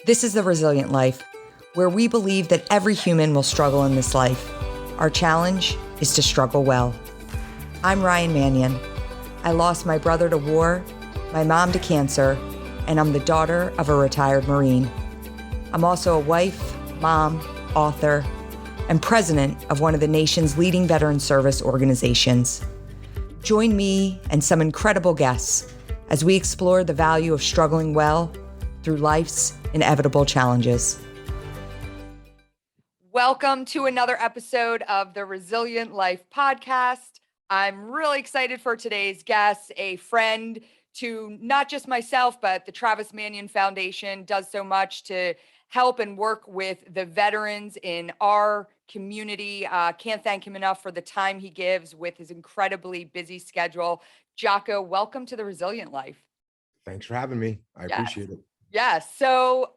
This is The Resilient Life, where we believe that every human will struggle in this life. Our challenge is to struggle well. I'm Ryan Manion. I lost my brother to war, my mom to cancer, and I'm the daughter of a retired Marine. I'm also a wife, mom, author, and president of one of the nation's leading veteran service organizations. Join me and some incredible guests as we explore the value of struggling well through life's inevitable challenges. Welcome to another episode of the Resilient Life podcast. I'm really excited for today's guest, a friend to not just myself, but the Travis Manion Foundation does so much to help and work with the veterans in our community. Can't thank him enough for the time he gives with his incredibly busy schedule. Jocko, welcome to the Resilient Life. Thanks for having me. I appreciate it. Yes. So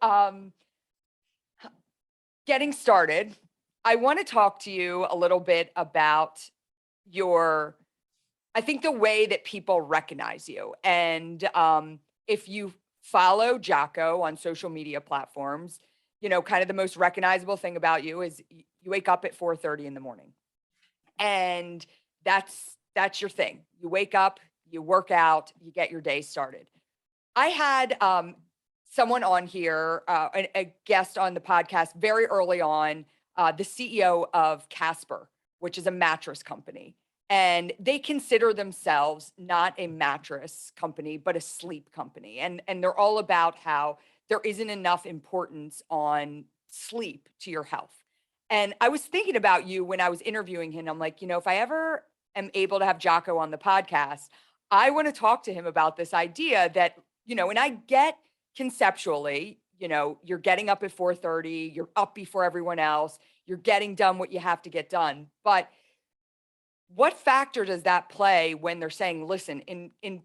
getting started, I want to talk to you a little bit about I think the way that people recognize you. And if you follow Jocko on social media platforms, you know, kind of the most recognizable thing about you is you wake up at 4:30 in the morning. And that's your thing. You wake up, you work out, you get your day started. I had someone on here, a guest on the podcast very early on, the CEO of Casper, which is a mattress company. And they consider themselves not a mattress company, but a sleep company. And they're all about how there isn't enough importance on sleep to your health. And I was thinking about you when I was interviewing him. I'm like, you know, if I ever am able to have Jocko on the podcast, I want to talk to him about this idea that, you know, and I get conceptually, you know, you're getting up at 4:30, you're up before everyone else, you're getting done what you have to get done. But what factor does that play when they're saying, listen, in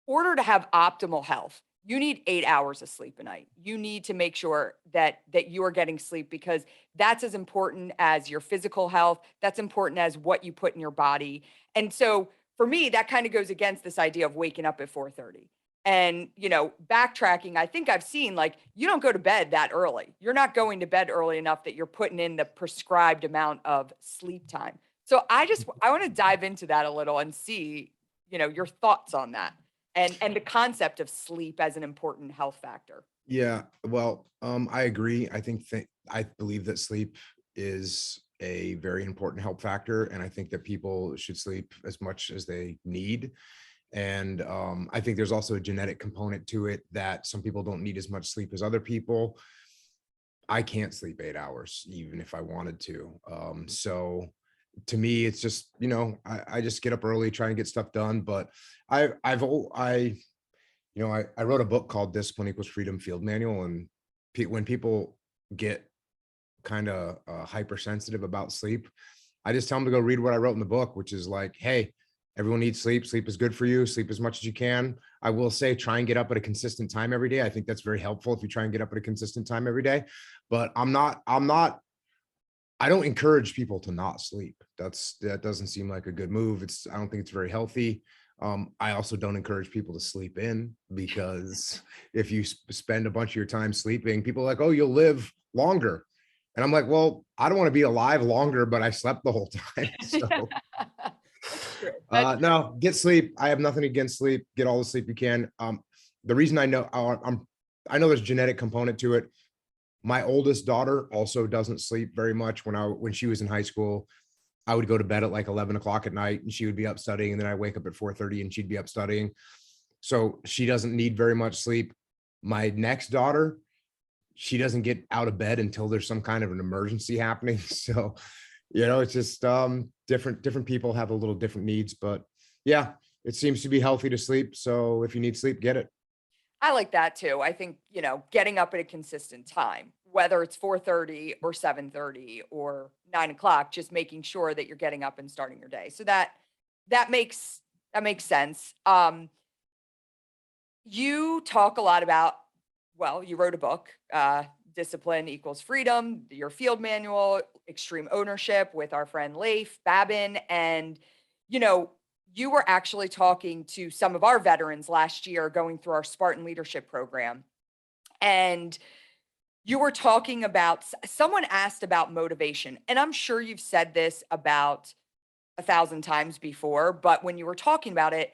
order to have optimal health, you need 8 hours of sleep a night. You need to make sure that you are getting sleep, because that's as important as your physical health. That's important as what you put in your body. And so for me, that kind of goes against this idea of waking up at 4:30. And, you know, backtracking, I think I've seen, like, you don't go to bed that early. You're not going to bed early enough that you're putting in the prescribed amount of sleep time. So I want to dive into that a little and see, you know, your thoughts on that and the concept of sleep as an important health factor. Yeah, well, I agree. I believe that sleep is a very important health factor, and I think that people should sleep as much as they need. And I think there's also a genetic component to it that some people don't need as much sleep as other people. I can't sleep 8 hours, even if I wanted to. So to me, it's just, you know, I just get up early, try and get stuff done. But I wrote a book called Discipline Equals Freedom Field Manual. And when people get kind of hypersensitive about sleep, I just tell them to go read what I wrote in the book, which is like, hey, everyone needs sleep. Sleep is good for you. Sleep as much as you can. I will say, try and get up at a consistent time every day. I think that's very helpful if you try and get up at a consistent time every day. But I don't encourage people to not sleep. That doesn't seem like a good move. I don't think it's very healthy. I also don't encourage people to sleep in, because if you spend a bunch of your time sleeping, people are like, oh, you'll live longer. And I'm like, well, I don't want to be alive longer, but I slept the whole time. So no, get sleep. I have nothing against sleep. Get all the sleep you can. The reason I know I know there's a genetic component to it. My oldest daughter also doesn't sleep very much. When she was in high school, I would go to bed at like 11 o'clock at night, and she would be up studying. And then I wake up at 4:30 and she'd be up studying. So she doesn't need very much sleep. My next daughter, she doesn't get out of bed until there's some kind of an emergency happening. So, you know, it's just different people have a little different needs, but yeah, it seems to be healthy to sleep. So if you need sleep, get it. I like that too. I think, you know, getting up at a consistent time, whether it's 4:30 or 7:30 or 9 o'clock, just making sure that you're getting up and starting your day. So that makes sense. You talk a lot about, well, you wrote a book, Discipline Equals Freedom, your field manual, extreme ownership with our friend Leif Babin. And, you know, you were actually talking to some of our veterans last year going through our Spartan leadership program. And you were talking about, someone asked about motivation, and I'm sure you've said this about 1,000 times before, but when you were talking about it,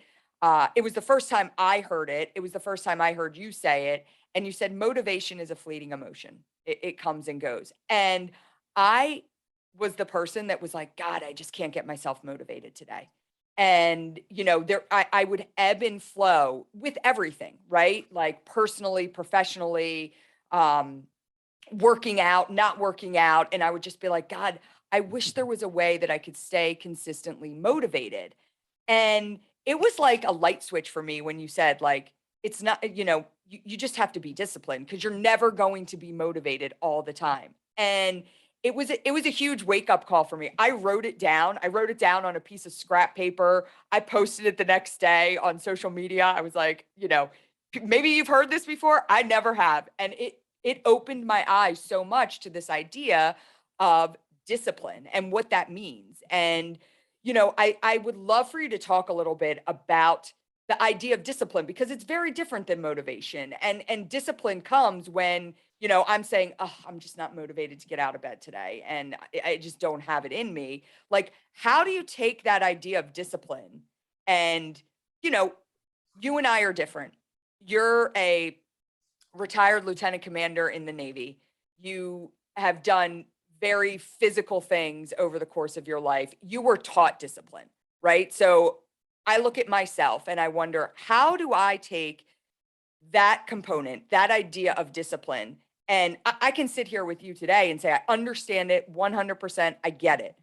it was the first time I heard it. It was the first time I heard you say it. And you said motivation is a fleeting emotion. It comes and goes. And I was the person that was like, God, I just can't get myself motivated today. And I would ebb and flow with everything, right? Like personally, professionally, um, working out, not working out. And I would just be like, God, I wish there was a way that I could stay consistently motivated. And it was like a light switch for me when you said, like, it's not, you just have to be disciplined because you're never going to be motivated all the time. And it was a huge wake up call for me. I wrote it down. I wrote it down on a piece of scrap paper. I posted it the next day on social media. I was like, maybe you've heard this before. I never have. And it opened my eyes so much to this idea of discipline and what that means. And I would love for you to talk a little bit about the idea of discipline because it's very different than motivation. And discipline comes when, I'm saying, oh, I'm just not motivated to get out of bed today. And I just don't have it in me. Like, how do you take that idea of discipline? And, you know, you and I are different. You're a retired lieutenant commander in the Navy. You have done very physical things over the course of your life. You were taught discipline, right? So I look at myself and I wonder, how do I take that component, that idea of discipline? And I can sit here with you today and say, I understand it 100%. I get it.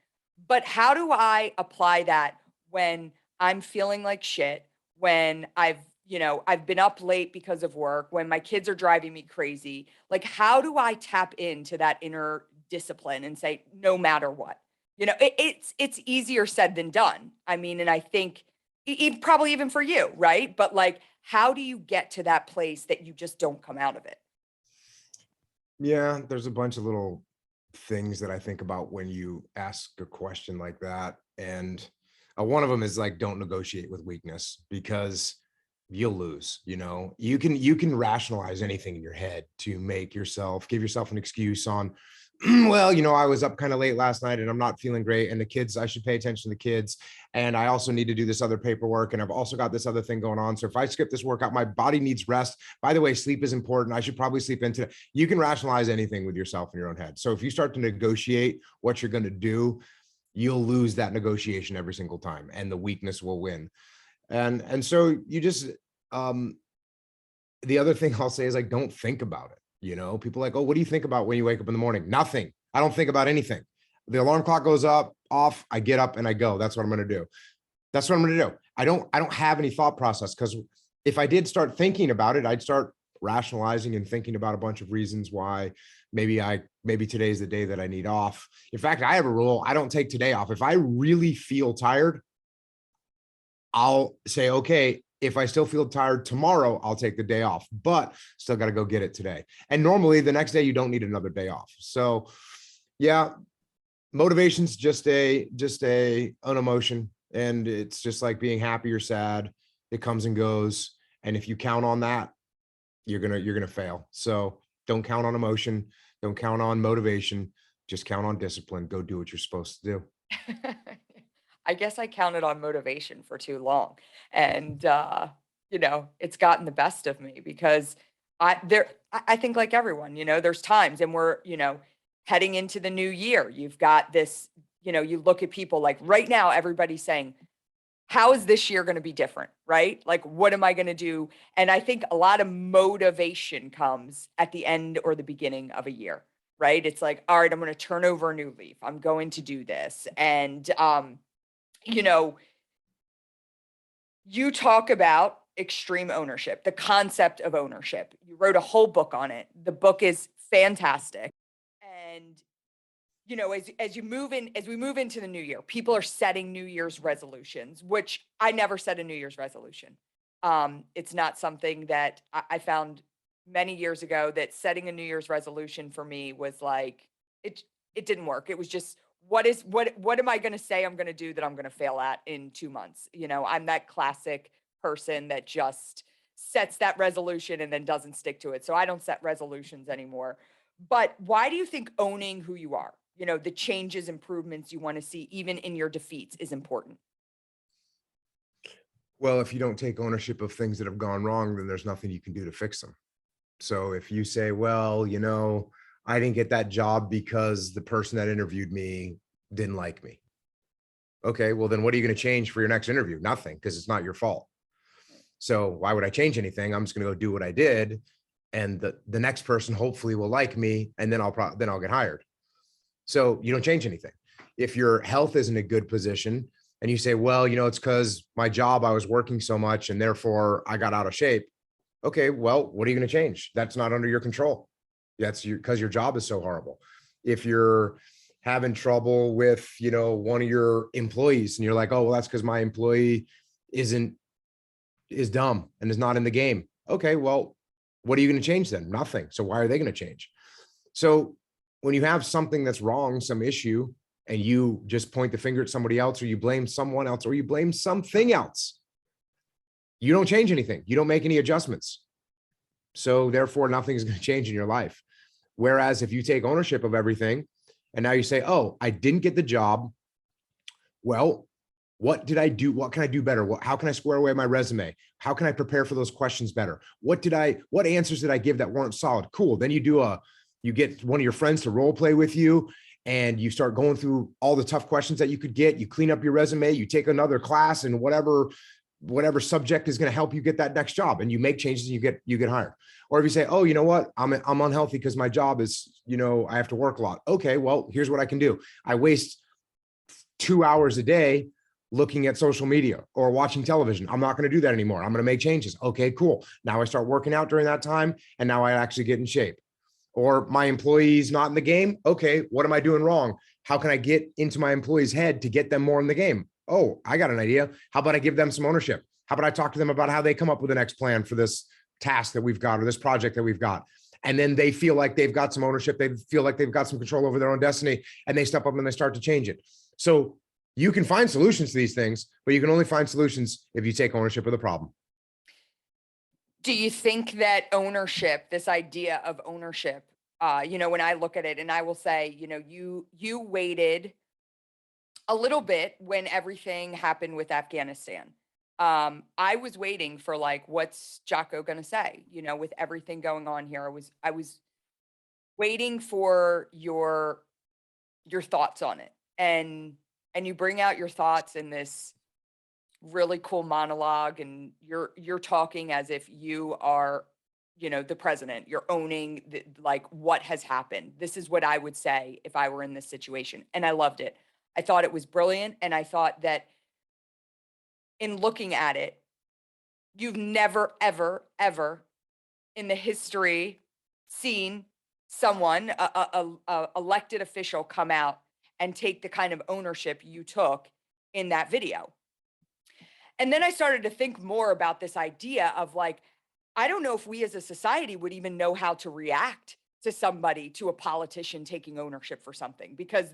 But how do I apply that when I'm feeling like shit, when I've been up late because of work, when my kids are driving me crazy? Like, how do I tap into that inner discipline and say, no matter what? It's easier said than done. I mean, and I think probably even for you, right? But like, how do you get to that place that you just don't come out of it? Yeah, there's a bunch of little things that I think about when you ask a question like that. And one of them is like, don't negotiate with weakness because you'll lose. You can rationalize anything in your head to give yourself an excuse on, well, I was up kind of late last night and I'm not feeling great. And the kids, I should pay attention to the kids. And I also need to do this other paperwork. And I've also got this other thing going on. So if I skip this workout, my body needs rest. By the way, sleep is important. I should probably sleep into it. You can rationalize anything with yourself in your own head. So if you start to negotiate what you're going to do, you'll lose that negotiation every single time and the weakness will win. And so you just, the other thing I'll say is like, don't think about it. People are like, oh, what do you think about when you wake up in the morning? Nothing. I don't think about anything. The alarm clock goes off, I get up and I go. That's what I'm going to do. That's what I'm going to do. I don't have any thought process because if I did start thinking about it, I'd start rationalizing and thinking about a bunch of reasons why maybe today's the day that I need off. In fact, I have a rule. I don't take today off. If I really feel tired, I'll say, okay, if I still feel tired tomorrow, I'll take the day off, but still got to go get it today. And normally the next day you don't need another day off. So yeah, motivation's just an emotion, and it's just like being happy or sad. It comes and goes. And if you count on that, you're going to fail. So don't count on emotion. Don't count on motivation. Just count on discipline. Go do what you're supposed to do. I guess I counted on motivation for too long. And it's gotten the best of me because I think like everyone, there's times and we're, heading into the new year. You've got this, you look at people like right now, everybody's saying, how is this year going to be different? Right? Like, what am I going to do? And I think a lot of motivation comes at the end or the beginning of a year, right? It's like, all right, I'm going to turn over a new leaf. I'm going to do this. And, you know, you talk about extreme ownership, the concept of ownership. You wrote a whole book on it. The book is fantastic. And as we move into the new year, people are setting New Year's resolutions, which I never set a New Year's resolution. It's not something that I found many years ago that setting a New Year's resolution for me was like it. It didn't work. It was just what am I going to say I'm going to do that I'm going to fail at in 2 months? I'm that classic person that just sets that resolution and then doesn't stick to it. So I don't set resolutions anymore. But why do you think owning who you are, the changes, improvements you want to see, even in your defeats, is important? Well, if you don't take ownership of things that have gone wrong, then there's nothing you can do to fix them. So if you say, well, I didn't get that job because the person that interviewed me didn't like me. Okay, well, then what are you going to change for your next interview? Nothing, because it's not your fault. So why would I change anything? I'm just going to go do what I did. And the next person hopefully will like me, and then I'll get hired. So you don't change anything. If your health isn't a good position and you say, well, it's because my job, I was working so much and therefore I got out of shape. Okay, well, what are you going to change? That's not under your control. That's because your job is so horrible. If you're having trouble with, one of your employees and you're like, oh, well, that's because my employee is dumb and is not in the game. Okay, well, what are you going to change then? Nothing. So why are they going to change? So when you have something that's wrong, some issue, and you just point the finger at somebody else, or you blame someone else, or you blame something else, you don't change anything. You don't make any adjustments. So therefore, nothing is going to change in your life. Whereas if you take ownership of everything, and now you say, oh, I didn't get the job. Well, what did I do? What can I do better? How can I square away my resume? How can I prepare for those questions better? What answers did I give that weren't solid? Cool. Then you get one of your friends to role play with you, and you start going through all the tough questions that you could get. You clean up your resume, you take another class in whatever subject is going to help you get that next job, and you make changes and you get hired. Or if you say, oh, you know what? I'm unhealthy because my job is, I have to work a lot. Okay, well, here's what I can do. I waste 2 hours a day looking at social media or watching television. I'm not going to do that anymore. I'm going to make changes. Okay, cool. Now I start working out during that time, and now I actually get in shape. Or my employee's not in the game. Okay, what am I doing wrong? How can I get into my employee's head to get them more in the game? Oh, I got an idea. How about I give them some ownership? How about I talk to them about how they come up with the next plan for this task that we've got or this project that we've got? And then they feel like they've got some ownership. They feel like they've got some control over their own destiny, and they step up and they start to change it. So you can find solutions to these things, but you can only find solutions if you take ownership of the problem. Do you think that ownership, this idea of ownership, when I look at it, and I will say, you waited a little bit when everything happened with Afghanistan. I was waiting for, like, what's Jocko going to say, with everything going on here. I was waiting for your thoughts on it. And you bring out your thoughts in this really cool monologue, and you're talking as if you are, the president. You're owning like what has happened. This is what I would say if I were in this situation. And I loved it. I thought it was brilliant. And I thought that in looking at it, you've never, ever, ever in the history seen someone, a elected official, come out and take the kind of ownership you took in that video. And then I started to think more about this idea of, like, I don't know if we as a society would even know how to react to a politician taking ownership for something, because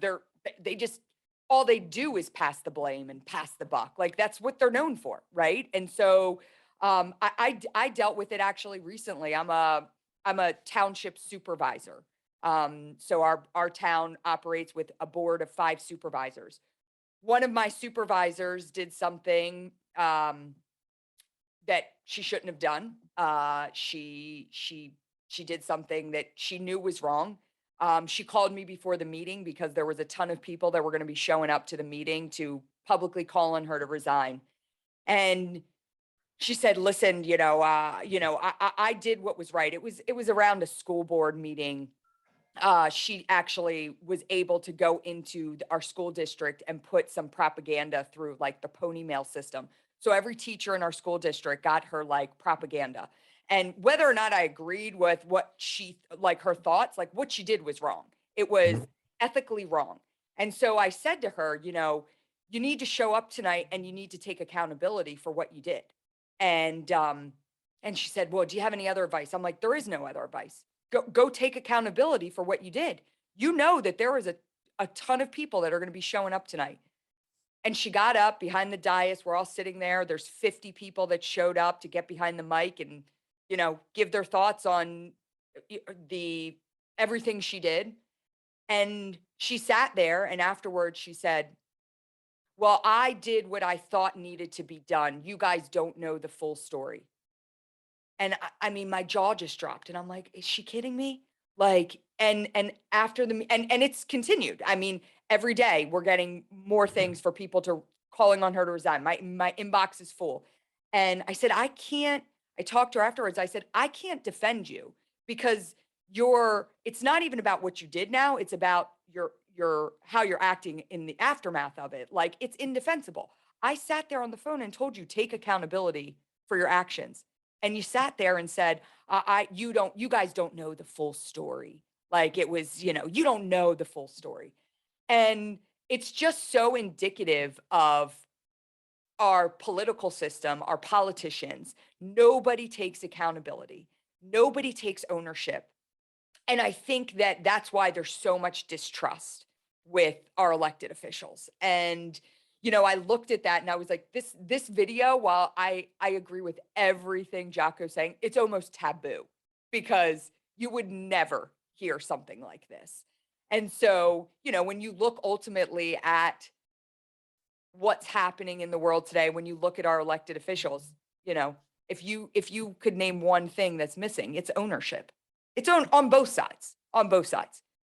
they just, all they do is pass the blame and pass the buck. Like, that's what they're known for, right? And so I dealt with it actually recently. I'm a township supervisor. So our town operates with a board of 5 supervisors. One of my supervisors did something that she shouldn't have done. She did something that she knew was wrong. She called me before the meeting because there was a ton of people that were going to be showing up to the meeting to publicly call on her to resign. And she said, "Listen, I did what was right. It was around a school board meeting. She actually was able to go into our school district and put some propaganda through, like, the pony mail system. So every teacher in our school district got her, like, propaganda. And whether or not I agreed with what like, her thoughts, like, what she did was wrong. It was Mhm. ethically wrong. And so I said to her, you need to show up tonight and you need to take accountability for what you did. And and she said, "Well, do you have any other advice?" I'm like, "There is no other advice. Go take accountability for what you did. You know that there is a ton of people that are going to be showing up tonight." And she got up behind the dais. We're all sitting there. There's 50 people that showed up to get behind the mic and, give their thoughts on the everything she did. And she sat there and afterwards she said, well, I did what I thought needed to be done. You guys don't know the full story. And I mean, my jaw just dropped and I'm like, is she kidding me? Like, and after and it's continued. I mean, every day we're getting more things for people to calling on her to resign. My inbox is full. And I said, I talked to her afterwards. I said, I can't defend you because it's not even about what you did now. It's about your how you're acting in the aftermath of it. Like it's indefensible. I sat there on the phone and told you take accountability for your actions. And you sat there and said, you guys don't know the full story. Like it was, you don't know the full story. And it's just so indicative of our political system, our politicians. Nobody takes accountability. Nobody takes ownership. And I think that that's why there's so much distrust with our elected officials. And I looked at that and I was like, this video, while I agree with everything Jocko's saying, it's almost taboo because you would never hear something like this. And so, when you look ultimately at what's happening in the world today, when you look at our elected officials, if you could name one thing that's missing, it's ownership. It's on both sides,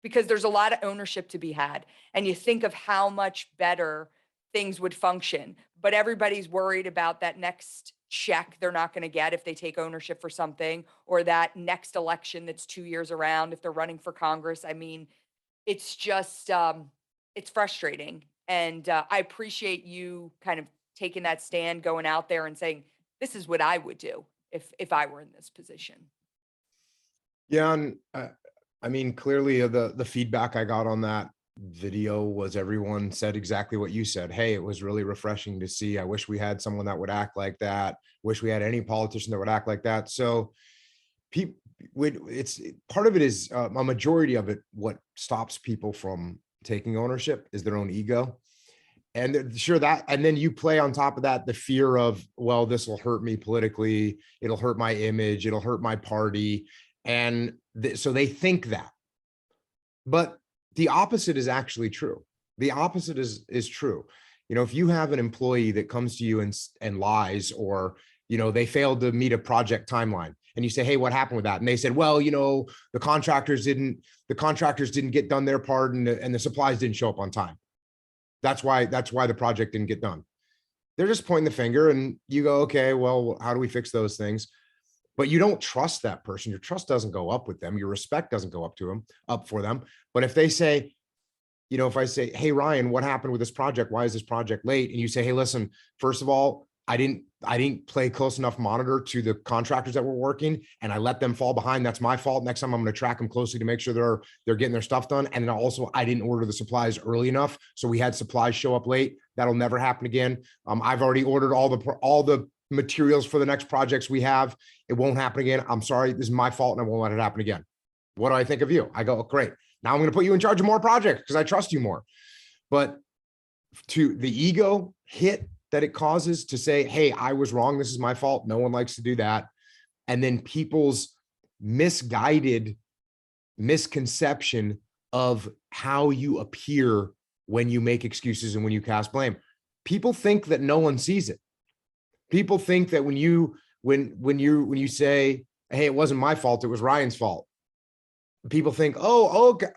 because there's a lot of ownership to be had. And you think of how much better things would function, but everybody's worried about that next check they're not going to get if they take ownership for something, or that next election that's 2 years around if they're running for Congress. I mean, it's just, it's frustrating. And I appreciate you kind of taking that stand, going out there and saying, this is what I would do if I were in this position. Yeah, and I mean, clearly the feedback I got on that video was everyone said exactly what you said. Hey, it was really refreshing to see. I wish we had someone that would act like that. Wish we had any politician that would act like that. So people, it's part of it is a majority of it. What stops people from taking ownership is their own ego. And sure that, and then you play on top of that the fear of, well, this will hurt me politically. It'll hurt my image. It'll hurt my party. And so they think that, but the opposite is actually true. The opposite is true. If you have an employee that comes to you and lies, or, they failed to meet a project timeline, and you say, hey, what happened with that? And they said, well, the contractors didn't get done their part, and the supplies didn't show up on time. That's why the project didn't get done. They're just pointing the finger, and you go, okay, well, how do we fix those things? But you don't trust that person. Your trust doesn't go up with them. Your respect doesn't go up for them. But if they say, if I say, hey, Ryan, what happened with this project? Why is this project late? And you say, hey, listen, first of all, I didn't play close enough monitor to the contractors that were working, and I let them fall behind. That's my fault. Next time I'm going to track them closely to make sure they're getting their stuff done. And then also, I didn't order the supplies early enough, so we had supplies show up late. That'll never happen again. I've already ordered all the materials for the next projects we have. It won't happen again. I'm sorry. This is my fault, and I won't let it happen again. What do I think of you? I go, oh, great. Now I'm going to put you in charge of more projects because I trust you more. But to the ego hit that it causes to say, hey, I was wrong. This is my fault. No one likes to do that. And then people's misguided misconception of how you appear when you make excuses and when you cast blame. People think that no one sees it. People think that when you say, hey, it wasn't my fault, it was Ryan's fault, people think, oh, okay.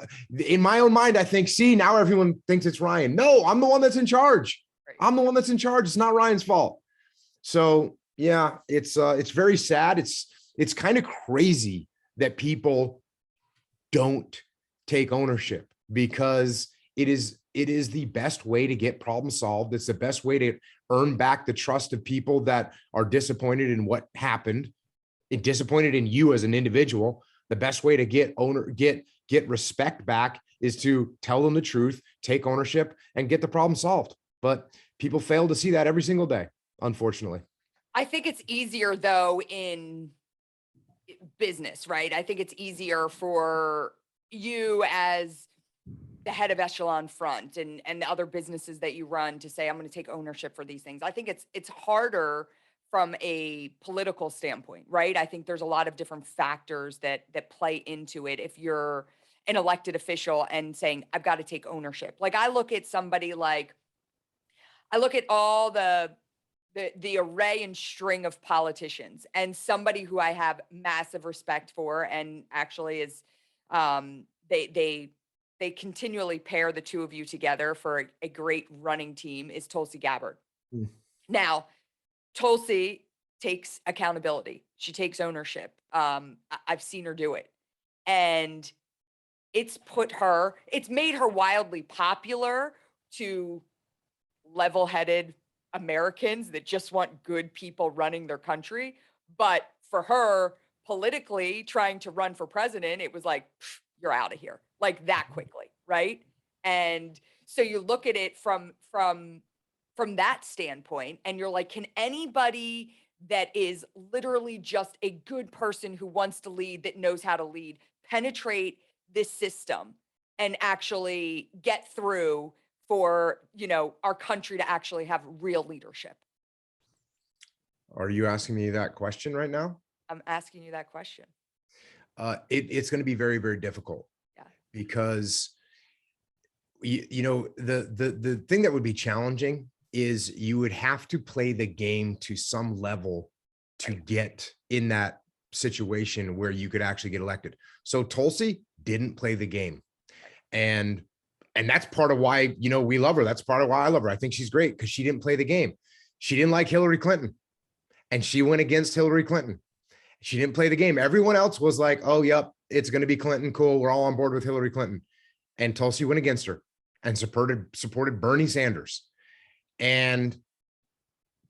In my own mind, I think, see, now everyone thinks it's Ryan. No, I'm the one that's in charge. Right. I'm the one that's in charge. It's not Ryan's fault. So yeah, it's very sad. It's kind of crazy that people don't take ownership, because it is the best way to get problem solved. It's the best way to earn back the trust of people that are disappointed in what happened and disappointed in you as an individual. The best way to get respect back is to tell them the truth, take ownership, and get the problem solved. But people fail to see that every single day, unfortunately. I think it's easier though in business, right? I think it's easier for you as the head of Echelon Front and the other businesses that you run to say, I'm going to take ownership for these things. I think it's harder from a political standpoint, right? I think there's a lot of different factors that play into it. If you're an elected official and saying, I've got to take ownership. Like I look at somebody like I look at all the array and string of politicians, and somebody who I have massive respect for and actually is they continually pair the two of you together for a great running team is Tulsi Gabbard. Mm. Now, Tulsi takes accountability. She takes ownership. I've seen her do it. And it's made her wildly popular to level-headed Americans that just want good people running their country. But for her, politically trying to run for president, it was like, "Pff, you're out of here, like that quickly, right? And so you look at it from that standpoint, and you're like, can anybody that is literally just a good person who wants to lead, that knows how to lead, penetrate this system and actually get through for, our country to actually have real leadership? Are you asking me that question right now? I'm asking you that question. It's going to be very, very difficult. Yeah. Because the thing that would be challenging is you would have to play the game to some level to Right. get in that situation where you could actually get elected. So Tulsi didn't play the game. And that's part of why, we love her. That's part of why I love her. I think she's great because she didn't play the game. She didn't like Hillary Clinton, and she went against Hillary Clinton. She didn't play the game. Everyone else was like, oh, yep, it's going to be Clinton. Cool. We're all on board with Hillary Clinton. And Tulsi went against her and supported Bernie Sanders. And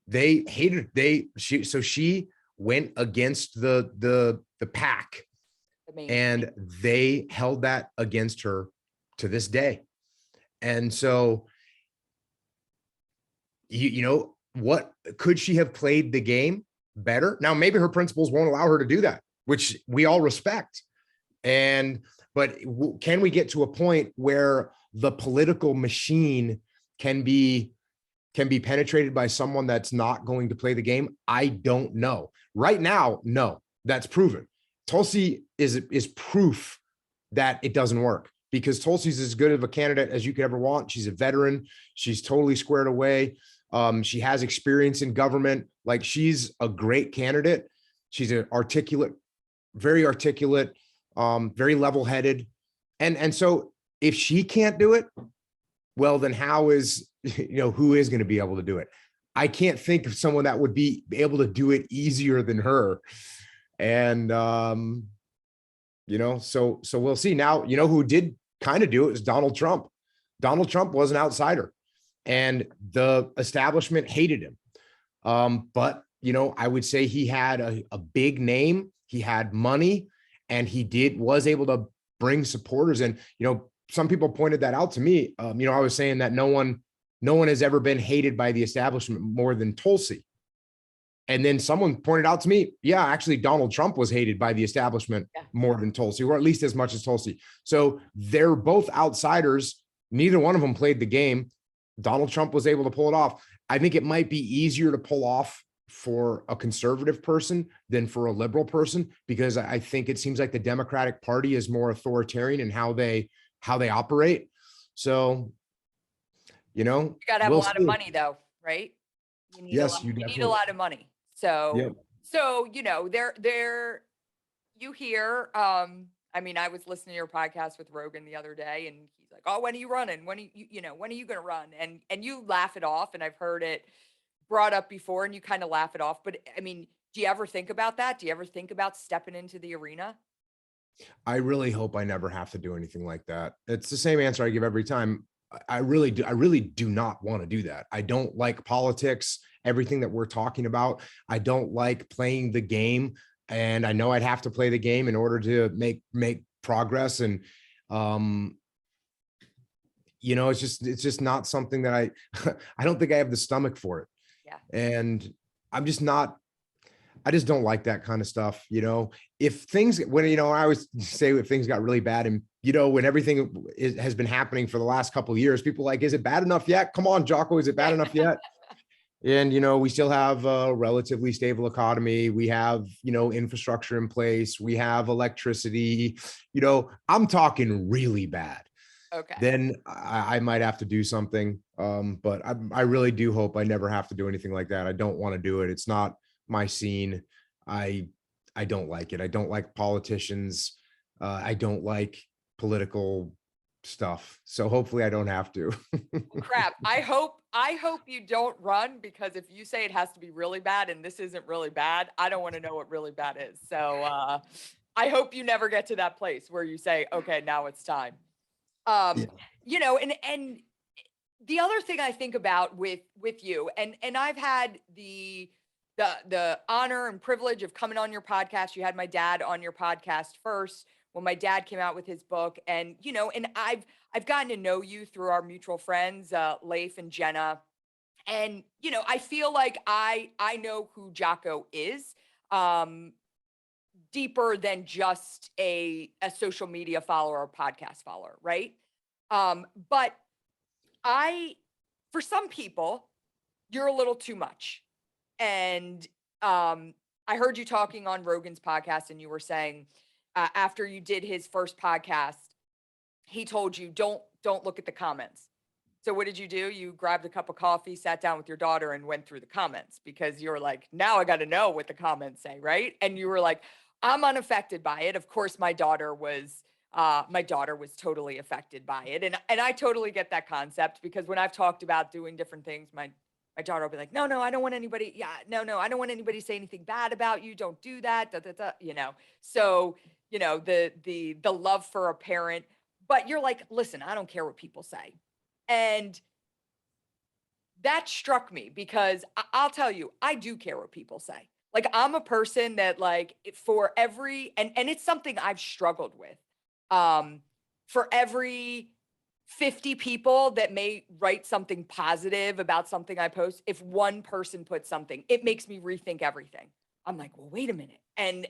they hated, she went against the pack, and they held that against her to this day. And so, what could she have played the game better? Now, maybe her principles won't allow her to do that, which we all respect. But can we get to a point where the political machine can be penetrated by someone that's not going to play the game? I don't know. Right now, no, that's proven. Tulsi is proof that it doesn't work, because Tulsi's as good of a candidate as you could ever want. She's a veteran. She's totally squared away. She has experience in government. Like, she's a great candidate. She's an very articulate, very level-headed. And so if she can't do it, well, then how is, who is going to be able to do it? I can't think of someone that would be able to do it easier than her. And, so we'll see. Now, who did kind of do it was Donald Trump. Donald Trump was an outsider, and the establishment hated him. But, I would say he had a big name, he had money, and he was able to bring supporters. And, some people pointed that out to me. I was saying that no one has ever been hated by the establishment more than Tulsi. And then someone pointed out to me, yeah, actually Donald Trump was hated by the establishment more than Tulsi, or at least as much as Tulsi. So they're both outsiders. Neither one of them played the game. Donald Trump was able to pull it off. I think it might be easier to pull off for a conservative person than for a liberal person, because I think it seems like the Democratic Party is more authoritarian in how they operate. So, you got to have a lot of money, though, right? You need a lot of money. So, you hear, I mean, I was listening to your podcast with Rogan the other day, and he's like, oh, when are you running? When are you going to run? And you laugh it off. And I've heard it brought up before, and you kind of laugh it off. But I mean, do you ever think about that? Do you ever think about stepping into the arena? I really hope I never have to do anything like that. It's the same answer I give every time. I really do not want to do that. I don't like politics, everything that we're talking about. I don't like playing the game, and I know I'd have to play the game in order to make progress. And it's just not something that I don't think I have the stomach for it. Yeah. And I'm just not, I just don't like that kind of stuff. If things, when, I always say if things got really bad and, when everything has been happening for the last couple of years, people are like, is it bad enough yet? Come on, Jocko, is it bad enough yet? And, we still have a relatively stable economy. We have, infrastructure in place. We have electricity. I'm talking really bad. Okay. Then I might have to do something. But I really do hope I never have to do anything like that. I don't want to do it. It's not my scene. I don't like it. I don't like politicians. I don't like political stuff. So hopefully I don't have to. Crap. I hope you don't run, because if you say it has to be really bad and this isn't really bad, I don't want to know what really bad is. So I hope you never get to that place where you say, okay, now it's time. Yeah. And the other thing I think about with you, and I've had the honor and privilege of coming on your podcast. You had my dad on your podcast first when my dad came out with his book, and and I've gotten to know you through our mutual friends, Leif and Jenna, and I feel like I know who Jocko is, um, deeper than just a social media follower or podcast follower, right? But I, for some people, you're a little too much. And I heard you talking on Rogan's podcast, and you were saying, after you did his first podcast, he told you don't look at the comments. So what did you do? You grabbed a cup of coffee, sat down with your daughter, and went through the comments, because you were like, now I got to know what the comments say, right? And you were like, I'm unaffected by it. Of course, my daughter was totally affected by it, and I totally get that concept, because when I've talked about doing different things, my daughter will be like, no, I don't want anybody. Yeah, no, I don't want anybody to say anything bad about you. Don't do that. Da, da, da, So, the love for a parent, but you're like, listen, I don't care what people say. And that struck me, because I'll tell you, I do care what people say. Like, I'm a person that, like, for every, and it's something I've struggled with. Um, for every 50 people that may write something positive about something I post, if one person puts something, it makes me rethink everything. I'm like, well, wait a minute. And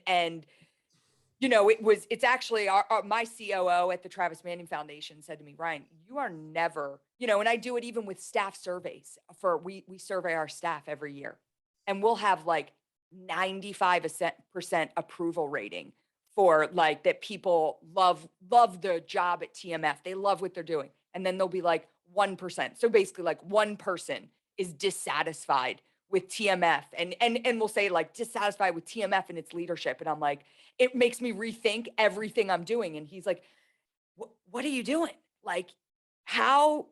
it's actually my COO at the Travis Manion Foundation said to me, Ryan, you are never, and I do it even with staff surveys. We survey our staff every year, and we'll have like 95% approval rating for, like, that people love the job at TMF. They love what they're doing. And then there'll be like 1%. So basically, like, one person is dissatisfied with TMF, and we'll say, like, dissatisfied with TMF and its leadership. And I'm like, it makes me rethink everything I'm doing. And he's like, what are you doing? Like, how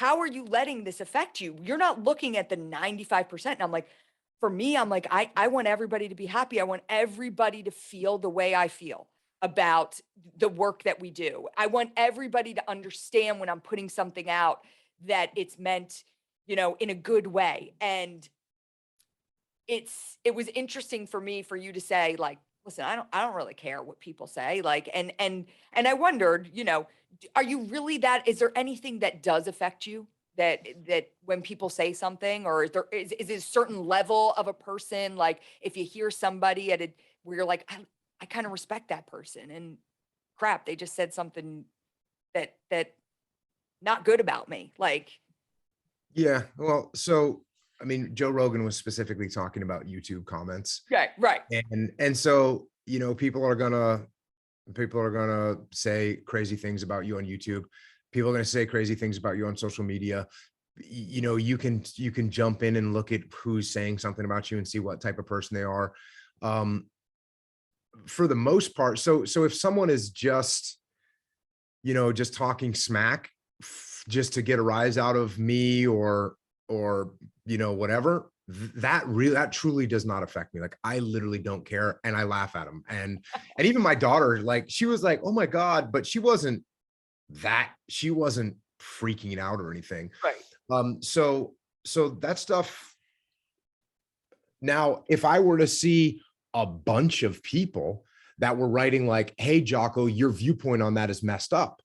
are you letting this affect you? You're not looking at the 95%. And I'm like, for me, I'm like, I want everybody to be happy. I want everybody to feel the way I feel about the work that we do. I want everybody to understand when I'm putting something out that it's meant, in a good way. And it was interesting for me, for you to say, like, listen, I don't really care what people say. Like, and I wondered, are you really that, is there anything that does affect you, that when people say something, or is it a certain level of a person? Like, if you hear somebody where you're like, I kind of respect that person, and crap, they just said something that not good about me. Like, Yeah. Well, so, I mean, Joe Rogan was specifically talking about YouTube comments. right. And so, people are gonna say crazy things about you on YouTube. People are gonna say crazy things about you on social media. You can jump in and look at who's saying something about you and see what type of person they are. For the most part, so if someone is just talking smack, just to get a rise out of me, or whatever, that truly does not affect me. Like, I literally don't care, and I laugh at them. And even my daughter, like, she was like, oh my God, but she wasn't freaking out or anything. Right. So that stuff. Now, if I were to see a bunch of people that were writing like, hey, Jocko, your viewpoint on that is messed up,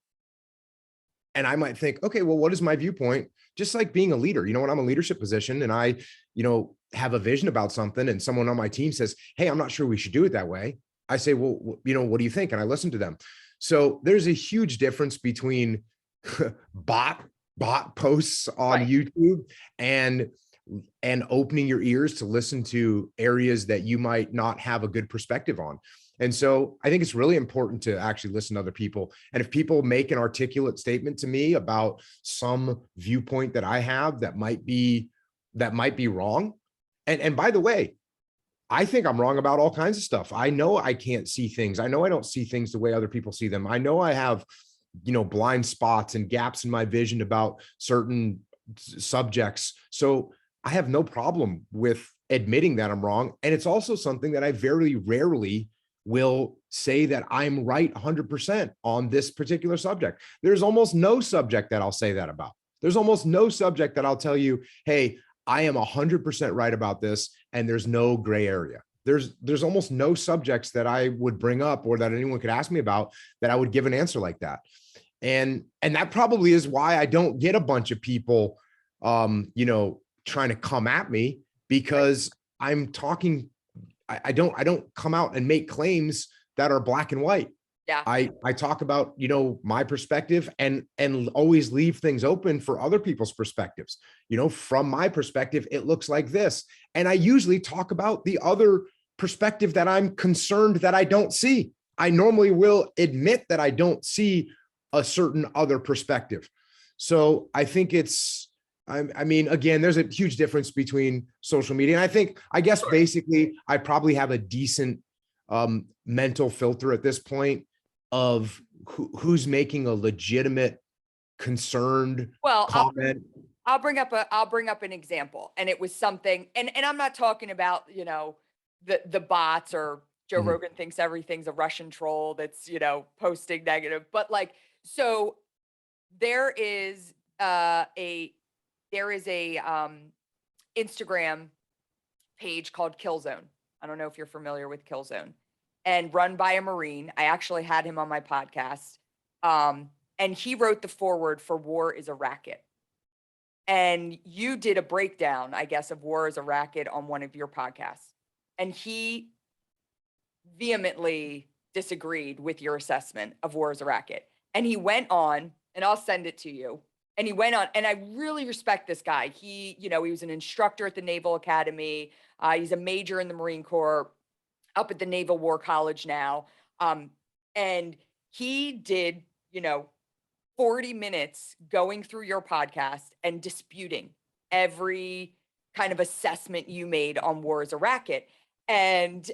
and I might think, okay, well, what is my viewpoint? Just like being a leader, when I'm a leadership position, and I have a vision about something and someone on my team says, hey, I'm not sure we should do it that way, I say, well, what do you think? And I listen to them. So there's a huge difference between bot posts on Right. YouTube and opening your ears to listen to areas that you might not have a good perspective on. And so I think it's really important to actually listen to other people. And if people make an articulate statement to me about some viewpoint that I have that might be wrong. And by the way, I think I'm wrong about all kinds of stuff. I know I can't see things. I know I don't see things the way other people see them. I know I have, blind spots and gaps in my vision about certain subjects. So I have no problem with admitting that I'm wrong. And it's also something that I very rarely will say that I'm right 100% on this particular subject. There's almost no subject that I'll say that about. There's almost no subject that I'll tell you, hey, I am 100% right about this, and there's no gray area. There's almost no subjects that I would bring up or that anyone could ask me about that I would give an answer like that. And that probably is why I don't get a bunch of people, trying to come at me, because I'm talking. I don't come out and make claims that are black and white. Yeah. I talk about, my perspective and always leave things open for other people's perspectives. From my perspective, it looks like this. And I usually talk about the other perspective that I'm concerned that I don't see. I normally will admit that I don't see a certain other perspective. So I think I mean, again, there's a huge difference between social media. And I guess basically I probably have a decent mental filter at this point of who's making a legitimate, concerned Well, comment. I'll bring up an example, and it was something, and I'm not talking about, the bots, or Joe Mhm. Rogan thinks everything's a Russian troll that's, posting negative, but like, so there is a Instagram page called Killzone. I don't know if you're familiar with Killzone, and run by a Marine. I actually had him on my podcast. And he wrote the foreword for War is a Racket. And you did a breakdown, I guess, of War is a Racket on one of your podcasts. And he vehemently disagreed with your assessment of War is a Racket. And he went on, and I'll send it to you. And he went on, and I really respect this guy. He was an instructor at the Naval Academy. He's a major in the Marine Corps, up at the Naval War College now. And he did, 40 minutes going through your podcast and disputing every kind of assessment you made on War is a Racket. And,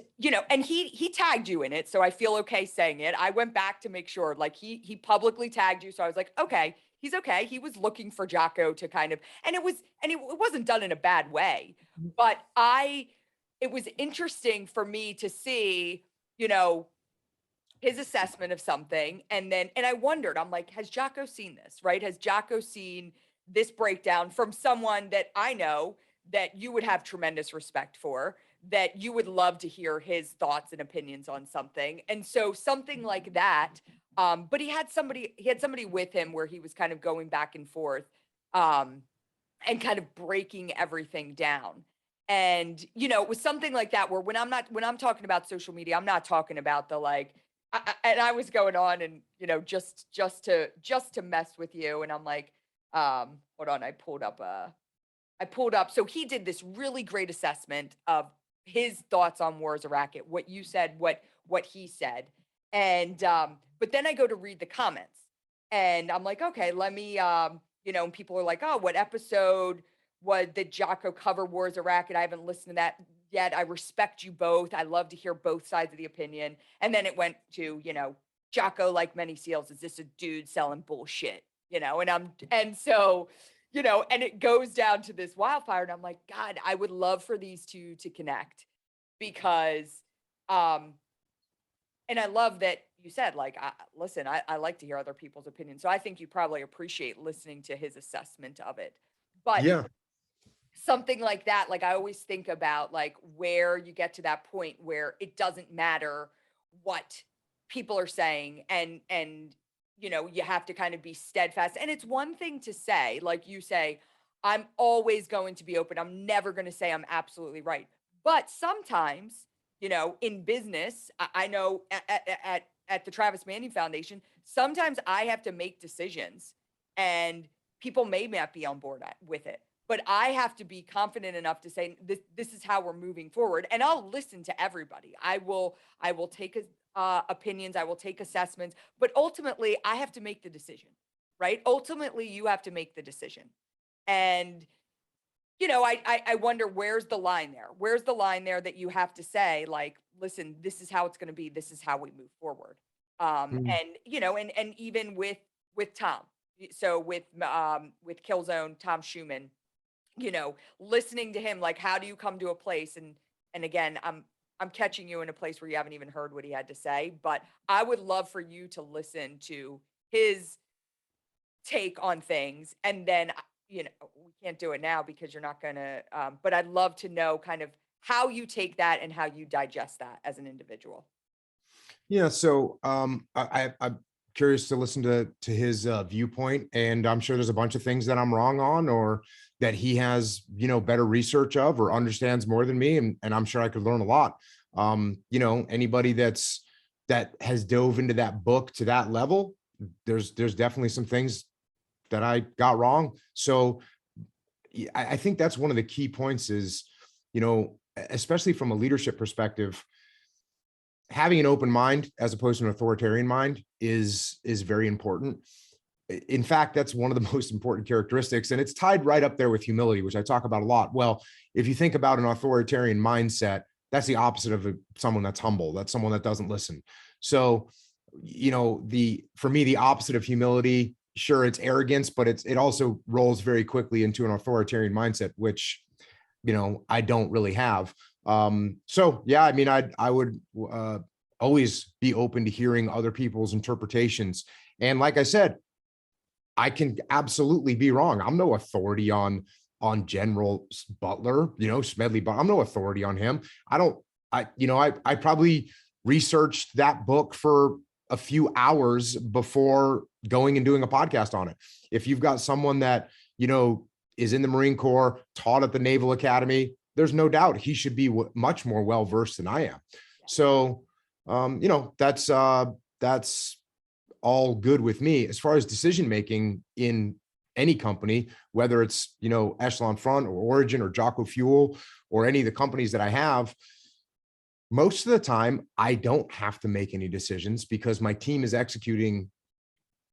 and he tagged you in it. So I feel okay saying it. I went back to make sure, like, he publicly tagged you. So I was like, okay, he's okay. He was looking for Jocko to kind of, and it wasn't done in a bad way, but it was interesting for me to see, his assessment of something. And I wondered, I'm like, has Jocko seen this, right? Has Jocko seen this breakdown from someone that I know that you would have tremendous respect for, that you would love to hear his thoughts and opinions on something? And so something like that. But he had somebody with him where he was kind of going back and forth, and kind of breaking everything down. And, it was something like that where when I'm talking about social media, I'm not talking about the, like, and I was going on and, just to mess with you. And I'm like, hold on, I pulled up. So he did this really great assessment of his thoughts on War as a Racket, what you said, what he said. And, but then I go to read the comments, and I'm like, okay, let me, and people are like, oh, what episode did Jocko cover War as a Racket? I haven't listened to that yet. I respect you both. I love to hear both sides of the opinion. And then it went to, Jocko, like many SEALs, is this a dude selling bullshit? And so, and it goes down to this wildfire. And I'm like, God, I would love for these two to connect, because, and I love that you said, like, listen, I like to hear other people's opinions. So I think you probably appreciate listening to his assessment of it. But Yeah. something like that, like, I always think about, like, where you get to that point where it doesn't matter what people are saying, and you have to kind of be steadfast. And it's one thing to say, like you say, I'm always going to be open. I'm never going to say I'm absolutely right. But sometimes, in business, I know at the Travis Manning Foundation, sometimes I have to make decisions and people may not be on board with it. But I have to be confident enough to say this is how we're moving forward, and I'll listen to everybody. I will take opinions, I will take assessments, but ultimately I have to make the decision, right? Ultimately, you have to make the decision, and I wonder where's the line there? Where's the line there that you have to say, like, listen, this is how it's going to be. This is how we move forward. Mm. And and even with Tom, so with Killzone, Tom Schumann, listening to him, like, how do you come to a place? And again, I'm catching you in a place where you haven't even heard what he had to say, but I would love for you to listen to his take on things, and then we can't do it now because you're not gonna but I'd love to know kind of how you take that and how you digest that as an individual. Yeah, so I'm curious to listen to his viewpoint, and I'm sure there's a bunch of things that I'm wrong on, or that he has better research of, or understands more than me, and I'm sure I could learn a lot. Anybody that has dove into that book to that level, there's definitely some things that I got wrong. So I think that's one of the key points is, especially from a leadership perspective, having an open mind as opposed to an authoritarian mind is very important. In fact, that's one of the most important characteristics, and it's tied right up there with humility, which I talk about a lot. Well, if you think about an authoritarian mindset, that's the opposite of someone that's humble. That's someone that doesn't listen. So, for me, the opposite of humility, sure, it's arrogance, but it also rolls very quickly into an authoritarian mindset, which I don't really have. So yeah, I mean, I would always be open to hearing other people's interpretations. And like I said, I can absolutely be wrong. I'm no authority on General Butler, Smedley, but I'm no authority on him. I probably researched that book for a few hours before going and doing a podcast on it. If you've got someone that, is in the Marine Corps, taught at the Naval Academy, there's no doubt he should be much more well-versed than I am. So, that's all good with me. As far as decision-making in any company, whether it's, Echelon Front or Origin or Jocko Fuel or any of the companies that I have, most of the time I don't have to make any decisions because my team is executing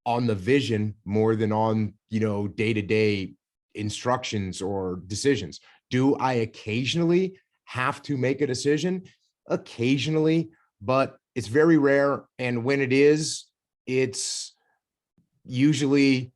on the vision more than on, day-to-day instructions or decisions. Do I occasionally have to make a decision? Occasionally, but it's very rare. And when it is, it's usually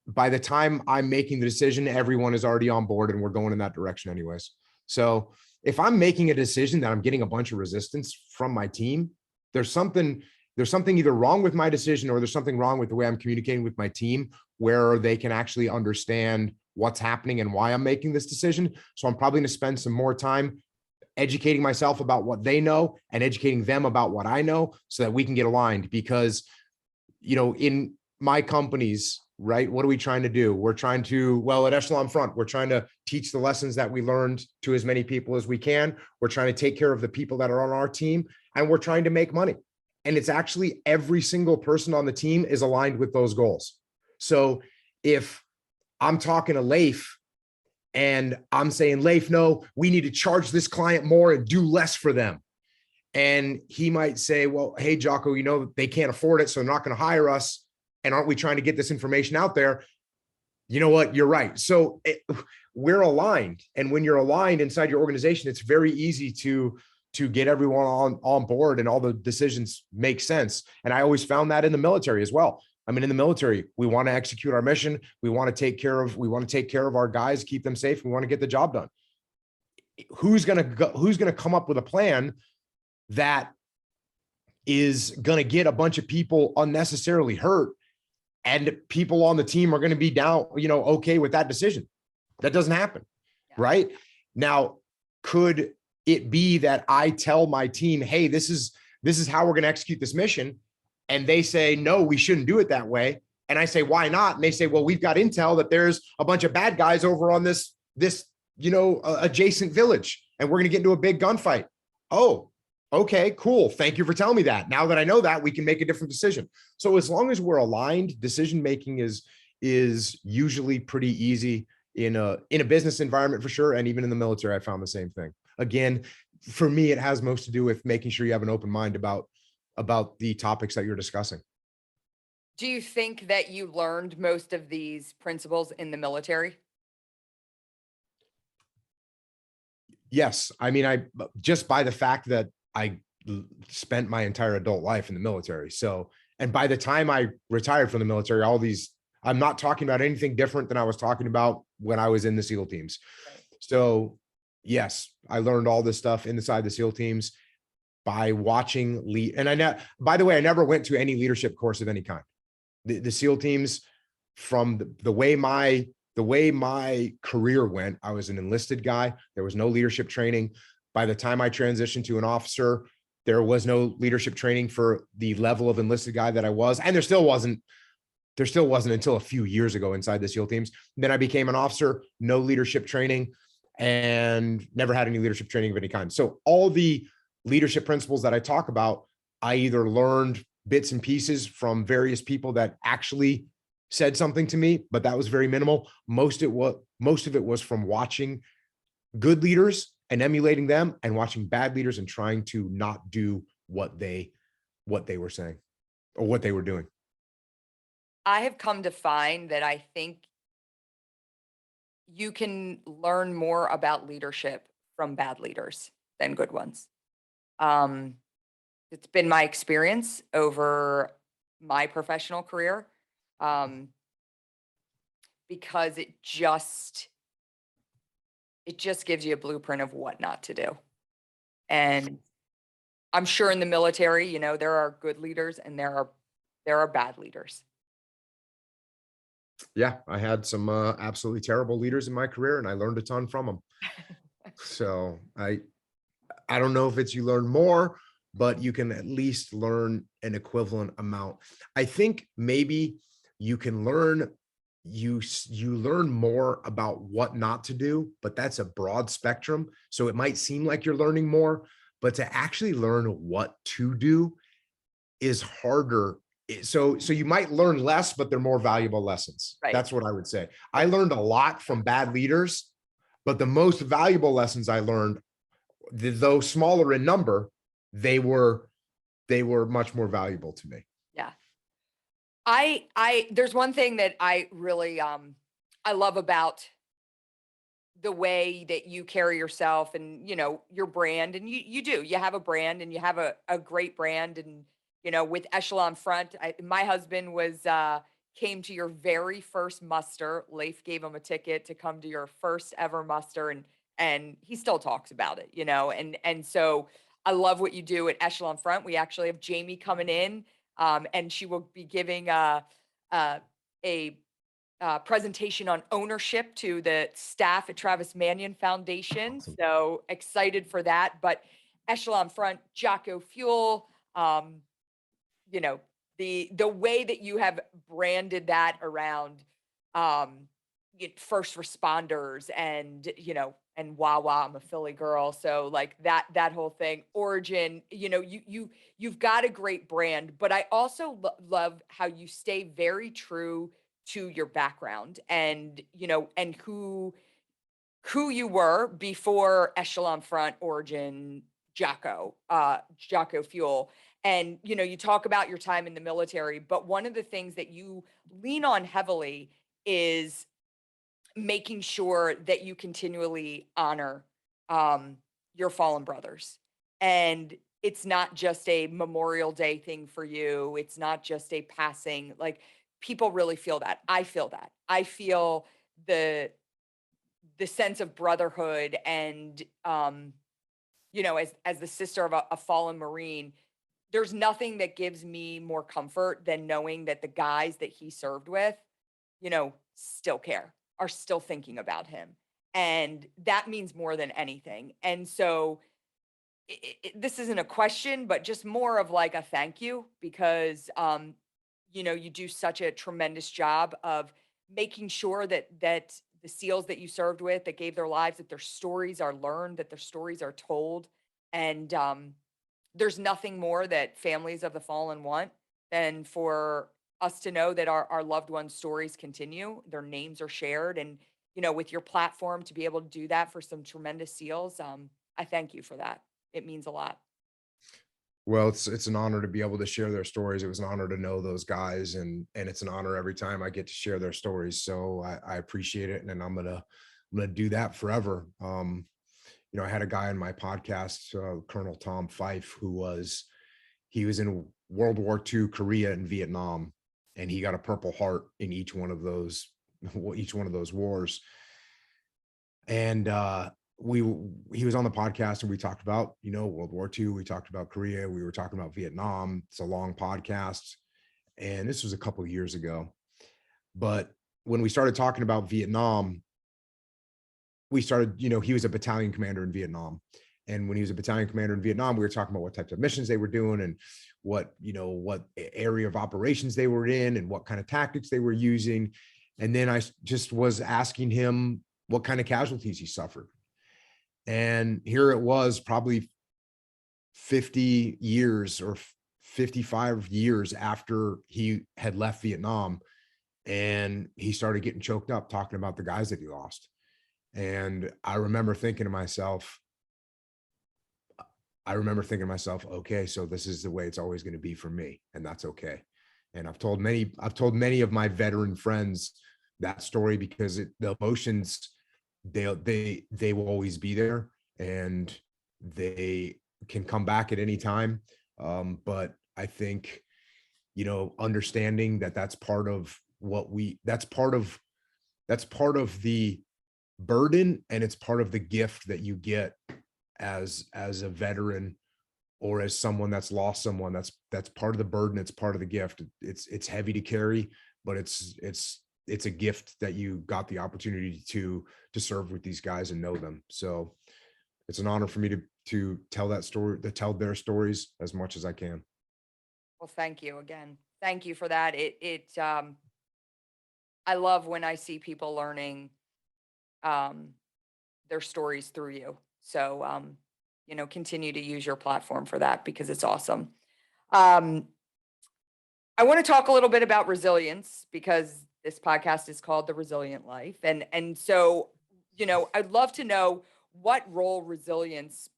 by the time I'm making the decision, everyone is already on board and we're going in that direction anyways. So if I'm making a decision that I'm getting a bunch of resistance from my team, there's something either wrong with my decision or there's something wrong with the way I'm communicating with my team where they can actually understand what's happening and why I'm making this decision. So I'm probably going to spend some more time educating myself about what they know and educating them about what I know so that we can get aligned. Because, in my companies, right, what are we trying to do? We're trying to, well, at Echelon Front, we're trying to teach the lessons that we learned to as many people as we can. We're trying to take care of the people that are on our team, and we're trying to make money. And it's actually every single person on the team is aligned with those goals. So if I'm talking to Leif and I'm saying, Leif, no, we need to charge this client more and do less for them. And he might say, well, hey, Jocko, they can't afford it, so they're not going to hire us. And aren't we trying to get this information out there? You know what? You're right. So we're aligned. And when you're aligned inside your organization, it's very easy to get everyone on board and all the decisions make sense. And I always found that in the military as well. I mean, in the military, we want to execute our mission. We want to take care of our guys, keep them safe. We want to get the job done. Who's going to come up with a plan that is going to get a bunch of people unnecessarily hurt and people on the team are going to be down, okay with that decision? That doesn't happen, right? Now, could it be that I tell my team, hey, this is how we're going to execute this mission, and they say, no, we shouldn't do it that way, And I say, why not? And they say, well, we've got intel that there's a bunch of bad guys over on this, adjacent village, and we're going to get into a big gunfight. Oh, okay, cool. Thank you for telling me that. Now that I know that, we can make a different decision. So as long as we're aligned, decision-making is usually pretty easy in a business environment for sure. And even in the military, I found the same thing. Again, for me, it has most to do with making sure you have an open mind about the topics that you're discussing. Do you think that you learned most of these principles in the military? Yes. I mean, I just by the fact that I spent my entire adult life in the military. So, and by the time I retired from the military, I'm not talking about anything different than I was talking about when I was in the SEAL teams. Right. So yes, I learned all this stuff inside the SEAL teams by watching by the way, I never went to any leadership course of any kind. The SEAL teams, from the way my career went, I was an enlisted guy. There was no leadership training. By the time I transitioned to an officer, there was no leadership training for the level of enlisted guy that I was. And there still wasn't until a few years ago inside the SEAL teams. Then I became an officer, no leadership training, and never had any leadership training of any kind. So all the leadership principles that I talk about, I either learned bits and pieces from various people that actually said something to me, but that was very minimal. Most of it was from watching good leaders and emulating them, and watching bad leaders and trying to not do what they were saying or what they were doing. I have come to find that I think you can learn more about leadership from bad leaders than good ones. Um, it's been my experience over my professional career, um, because it just gives you a blueprint of what not to do. And I'm sure in the military, there are good leaders and there are bad leaders. Yeah, I had some absolutely terrible leaders in my career, and I learned a ton from them. So I don't know if it's you learn more, but you can at least learn an equivalent amount. I think maybe you can learn you learn more about what not to do, but that's a broad spectrum. So it might seem like you're learning more, but to actually learn what to do is harder. So you might learn less, but they're more valuable lessons. Right. That's what I would say. I Yeah. learned a lot from bad leaders, but the most valuable lessons I learned, though smaller in number, they were much more valuable to me. Yeah. There's one thing that I really I love about the way that you carry yourself and your brand, and you have a brand, and you have a great brand. And with Echelon Front, my husband came to your very first muster. Leif gave him a ticket to come to your first ever muster, and he still talks about it, and so I love what you do at Echelon Front. We actually have Jamie coming in, and she will be giving a, a presentation on ownership to the staff at Travis Manion Foundation. Awesome. So excited for that. But Echelon Front, Jocko Fuel, um, the way that you have branded that around first responders, and Wawa, I'm a Philly girl, so like that whole thing. Origin, you've got a great brand, but I also love how you stay very true to your background, and and who you were before Echelon Front, Origin, Jocko Fuel. And you talk about your time in the military, but one of the things that you lean on heavily is making sure that you continually honor your fallen brothers. And it's not just a Memorial Day thing for you. It's not just a passing, like, people really feel that. I feel that. I feel the sense of brotherhood, and as the sister of a fallen Marine, there's nothing that gives me more comfort than knowing that the guys that he served with, still care, are still thinking about him. And that means more than anything. And so this isn't a question, but just more of like a thank you, because you do such a tremendous job of making sure that the SEALs that you served with, that gave their lives, that their stories are learned, that their stories are told. And there's nothing more that families of the fallen want than for us to know that our loved ones' stories continue, their names are shared. And, with your platform to be able to do that for some tremendous SEALs, I thank you for that. It means a lot. Well, it's an honor to be able to share their stories. It was an honor to know those guys, and it's an honor every time I get to share their stories. So I appreciate it, and I'm gonna do that forever. I had a guy on my podcast, Colonel Tom Fife, he was in World War II, Korea, and Vietnam, and he got a Purple Heart in each one of those each one of those wars. And we he was on the podcast, and we talked about World War II, we talked about Korea, we were talking about Vietnam. It's a long podcast, and this was a couple of years ago. But when we started talking about Vietnam, we started, he was a battalion commander in Vietnam. And when he was a battalion commander in Vietnam, we were talking about what types of missions they were doing, and what area of operations they were in, and what kind of tactics they were using. And then I just was asking him what kind of casualties he suffered. And here it was, probably 50 years or 55 years after he had left Vietnam, and he started getting choked up talking about the guys that he lost. And I remember thinking to myself, okay, so this is the way it's always going to be for me, and that's okay. And I've told many of my veteran friends that story, because the emotions, they will always be there, and they can come back at any time. But I think, understanding that that's part of that's part of the burden, and it's part of the gift that you get as a veteran, or as someone that's lost someone. That's part of the burden, it's part of the gift. It's heavy to carry, but it's a gift that you got the opportunity to serve with these guys and know them. So it's an honor for me to tell that story, to tell their stories as much as I can. Well, thank you again. Thank you for that. I love when I see people learning um, their stories through you. So, continue to use your platform for that, because it's awesome. Um, I want to talk a little bit about resilience, because this podcast is called The Resilient Life. And so, I'd love to know what role resilience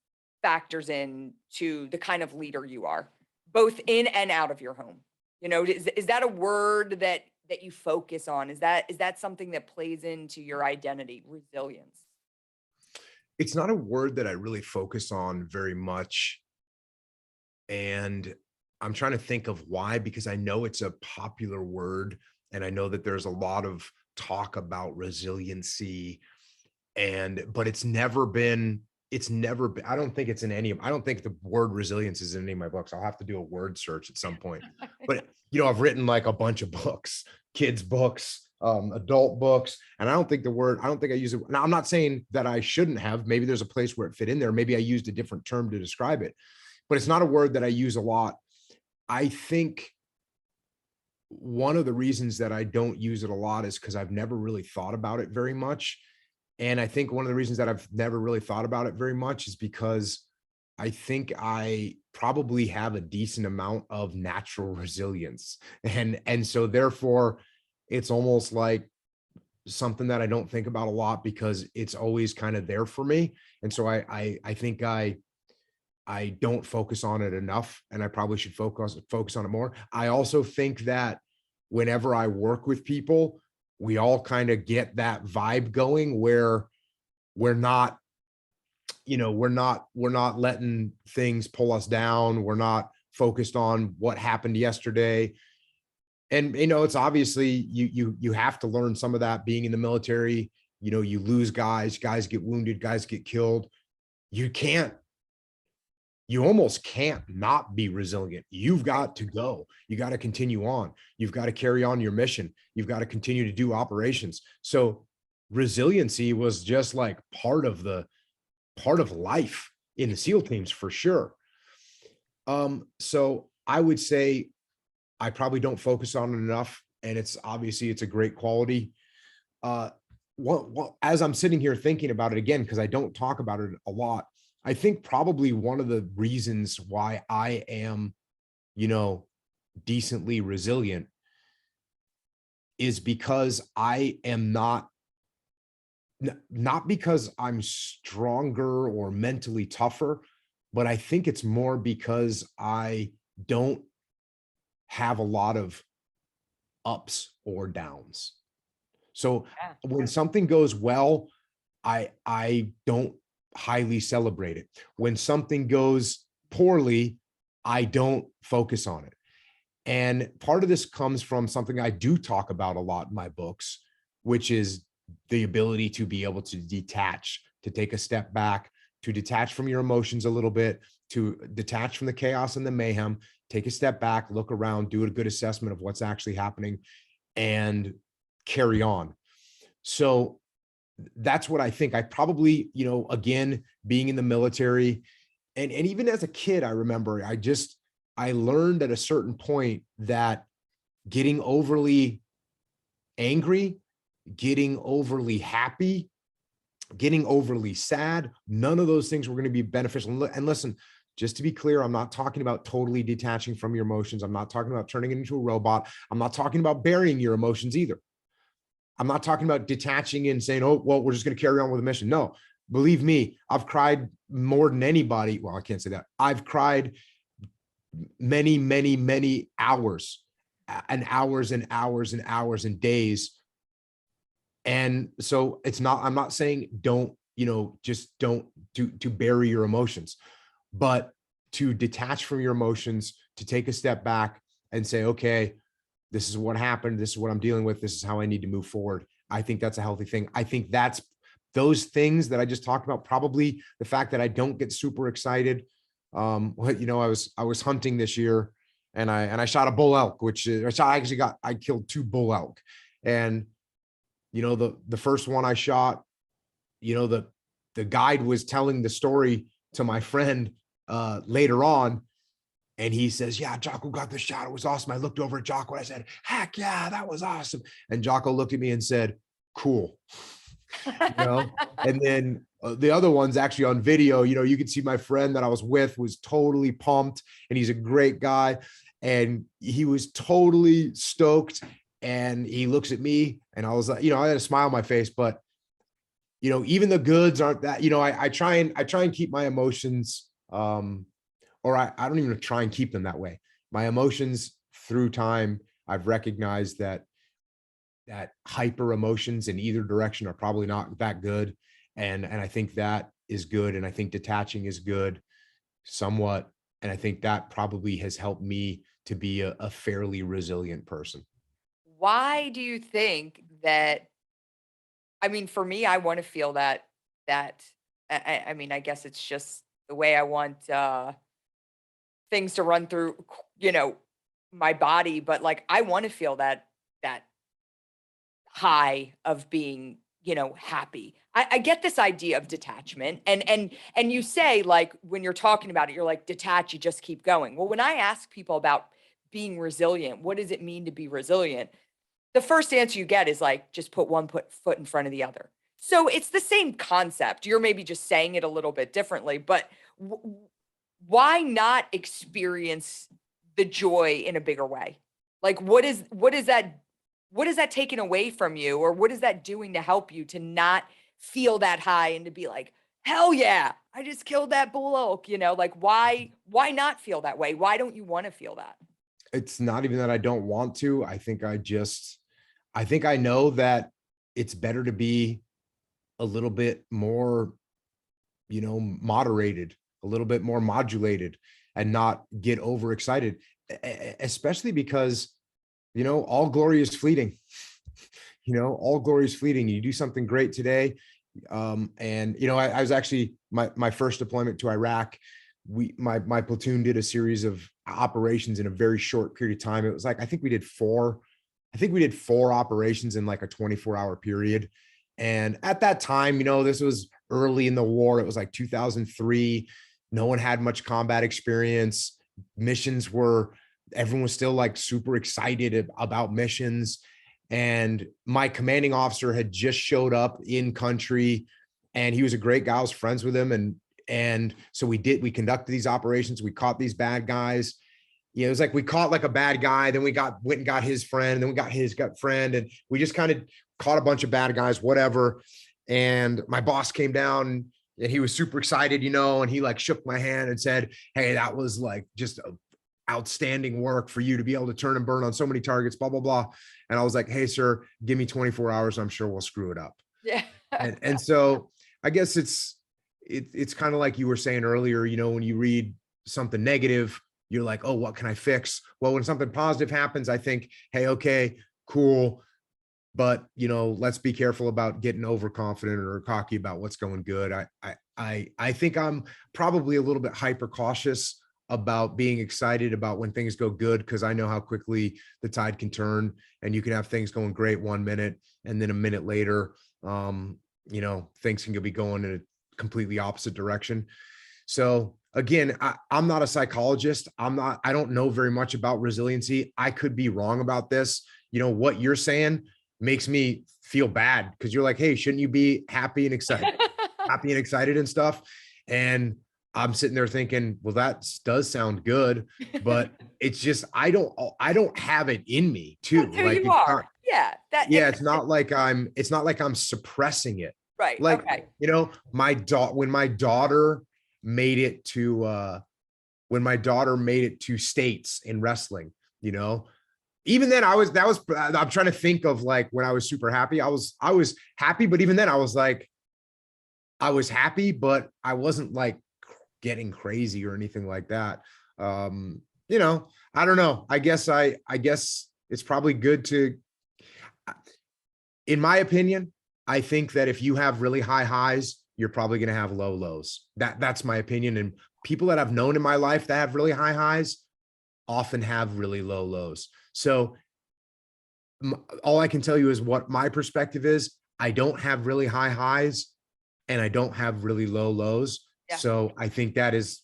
factors in to the kind of leader you are, both in and out of your home. Is that a word that you focus on? Is that something that plays into your identity, resilience? It's not a word that I really focus on very much. And I'm trying to think of why, because I know it's a popular word, and I know that there's a lot of talk about resiliency, but I don't think I don't think the word resilience is in any of my books. I'll have to do a word search at some point. But I've written like a bunch of books, kids books, adult books, and I don't think I use it. Now, I'm not saying that I shouldn't have. Maybe there's a place where it fit in there. Maybe I used a different term to describe it, but it's not a word that I use a lot. I think one of the reasons that I don't use it a lot is because I've never really thought about it very much. And I think one of the reasons that I've never really thought about it very much is because I think I probably have a decent amount of natural resilience. And so therefore it's almost like something that I don't think about a lot, because it's always kind of there for me. And so I think I don't focus on it enough, and I probably should focus on it more. I also think that whenever I work with people, we all kind of get that vibe going where we're not, we're not letting things pull us down. We're not focused on what happened yesterday. And it's obviously you have to learn some of that being in the military. You lose guys get wounded, guys get killed. You can't you almost can't not be resilient. You've got to go. You got to continue on. You've got to carry on your mission. You've got to continue to do operations. So resiliency was just like part of life in the SEAL teams for sure. So I would say I probably don't focus on it enough. And it's obviously it's a great quality. Uh, as I'm sitting here thinking about it again, because I don't talk about it a lot, I think probably one of the reasons why I am, you know, decently resilient is because I am not because I'm stronger or mentally tougher, but I think it's more because I don't have a lot of ups or downs. So Yeah. when something goes well, I don't highly celebrate it. When something goes poorly, I don't focus on it. And part of this comes from something I do talk about a lot in my books, which is the ability to be able to detach, to take a step back, to detach from your emotions a little bit, to detach from the chaos and the mayhem, take a step back, look around, do a good assessment of what's actually happening, and carry on. So that's what I think. I probably, again, being in the military and even as a kid, I remember I learned at a certain point that getting overly angry, getting overly happy, getting overly sad, none of those things were going to be beneficial. And listen, just to be clear, I'm not talking about totally detaching from your emotions. I'm not talking about turning it into a robot. I'm not talking about burying your emotions either. I'm not talking about detaching and saying, oh, well, we're just going to carry on with the mission. No, believe me, I've cried more than anybody. Well, I can't say that. I've cried many, many, many hours and hours and hours and hours and days. And so I'm not saying don't, just don't to bury your emotions, but to detach from your emotions, to take a step back and say, okay, this is what happened. This is what I'm dealing with. This is how I need to move forward. I think that's a healthy thing. I think that's those things that I just talked about, probably the fact that I don't get super excited. I was hunting this year and I shot a bull elk, I killed 2 bull elk. And, the first one I shot, the guide was telling the story to my friend later on. And he says, yeah, Jocko got the shot. It was awesome. I looked over at Jocko and I said, heck yeah, that was awesome. And Jocko looked at me and said, cool. And then the other one's actually on video. You could see my friend that I was with was totally pumped, and he's a great guy. And he was totally stoked. And he looks at me and I was like, I had a smile on my face, but even the goods aren't that, I try and keep my emotions, or I don't even try and keep them that way. My emotions through time, I've recognized that hyper emotions in either direction are probably not that good. And I think that is good. And I think detaching is good somewhat. And I think that probably has helped me to be a fairly resilient person. Why do you think that? I mean, for me, I want to feel that I mean, I guess it's just the way I want things to run through, my body, but like I want to feel that high of being, happy. I get this idea of detachment, and you say, like, when you're talking about it, you're like, detach, you just keep going. Well, when I ask people about being resilient, what does it mean to be resilient? The first answer you get is like, just put one foot in front of the other. So it's the same concept. You're maybe just saying it a little bit differently, but why not experience the joy in a bigger way? Like, what is that taking away from you, or what is that doing to help you to not feel that high and to be like, hell yeah, I just killed that bull elk, like why not feel that way? Why don't you want to feel that? It's not even that I don't want to. I think I know that it's better to be a little bit more, moderated, a little bit more modulated, and not get overexcited, especially because, all glory is fleeting. All glory is fleeting. You do something great today. And, I was actually my first deployment to Iraq. My platoon did a series of operations in a very short period of time. It was like, I think we did 4 operations in like a 24-hour period. And at that time, this was early in the war. It was like 2003. No one had much combat experience. Missions were everyone was still like super excited about missions. And my commanding officer had just showed up in country, and he was a great guy. I was friends with him. And so we conducted these operations. We caught these bad guys. It was like we caught like a bad guy, then we went and got his friend, then we got his friend, and we just kind of caught a bunch of bad guys, whatever. And my boss came down and he was super excited, and he like shook my hand and said, "Hey, that was like just outstanding work for you to be able to turn and burn on so many targets, blah, blah, blah." And I was like, "Hey, sir, give me 24 hours. I'm sure we'll screw it up." Yeah. And so I guess it's kind of like you were saying earlier, when you read something negative, you're like, "Oh, what can I fix?" Well, when something positive happens, I think, "Hey, okay, cool. But, let's be careful about getting overconfident or cocky about what's going good." I think I'm probably a little bit hyper cautious about being excited about when things go good, because I know how quickly the tide can turn, and you can have things going great 1 minute, and then a minute later, things can be going in a completely opposite direction. So again, I'm not a psychologist. I don't know very much about resiliency. I could be wrong about this. What you're saying makes me feel bad, because you're like, "Hey, shouldn't you be happy and excited and stuff?" And I'm sitting there thinking, well, that does sound good, but it's just, I don't have it in me too. That's who Like you it's are. not, Yeah. yeah, it's not like I'm suppressing it. Right. Like, Okay. when my daughter made it to states in wrestling, even then I'm trying to think of like when I was super happy. I was happy, but even then I was like, I was happy, but I wasn't like getting crazy or anything like that. I don't know. I guess it's probably good to, in my opinion, I think that if you have really high highs, you're probably going to have low lows. That's my opinion. And people that I've known in my life that have really high highs often have really low lows. So all I can tell you is what my perspective is. I don't have really high highs, and I don't have really low lows. Yeah. So I think that is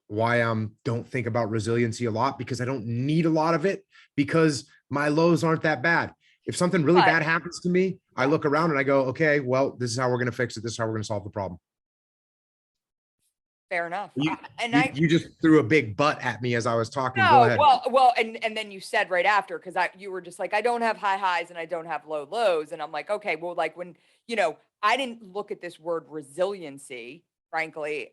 why I don't think about resiliency a lot, because I don't need a lot of it, because my lows aren't that bad. If something really bad happens to me, I look around and I go, "Okay, well, this is how we're going to fix it. This is how we're going to solve the problem." Fair enough. You just threw a big butt at me as I was talking. Go No, ahead. well, and then you said right after, because you were just like, "I don't have high highs and I don't have low lows," and I'm like, okay, well, like when I didn't look at this word resiliency, frankly,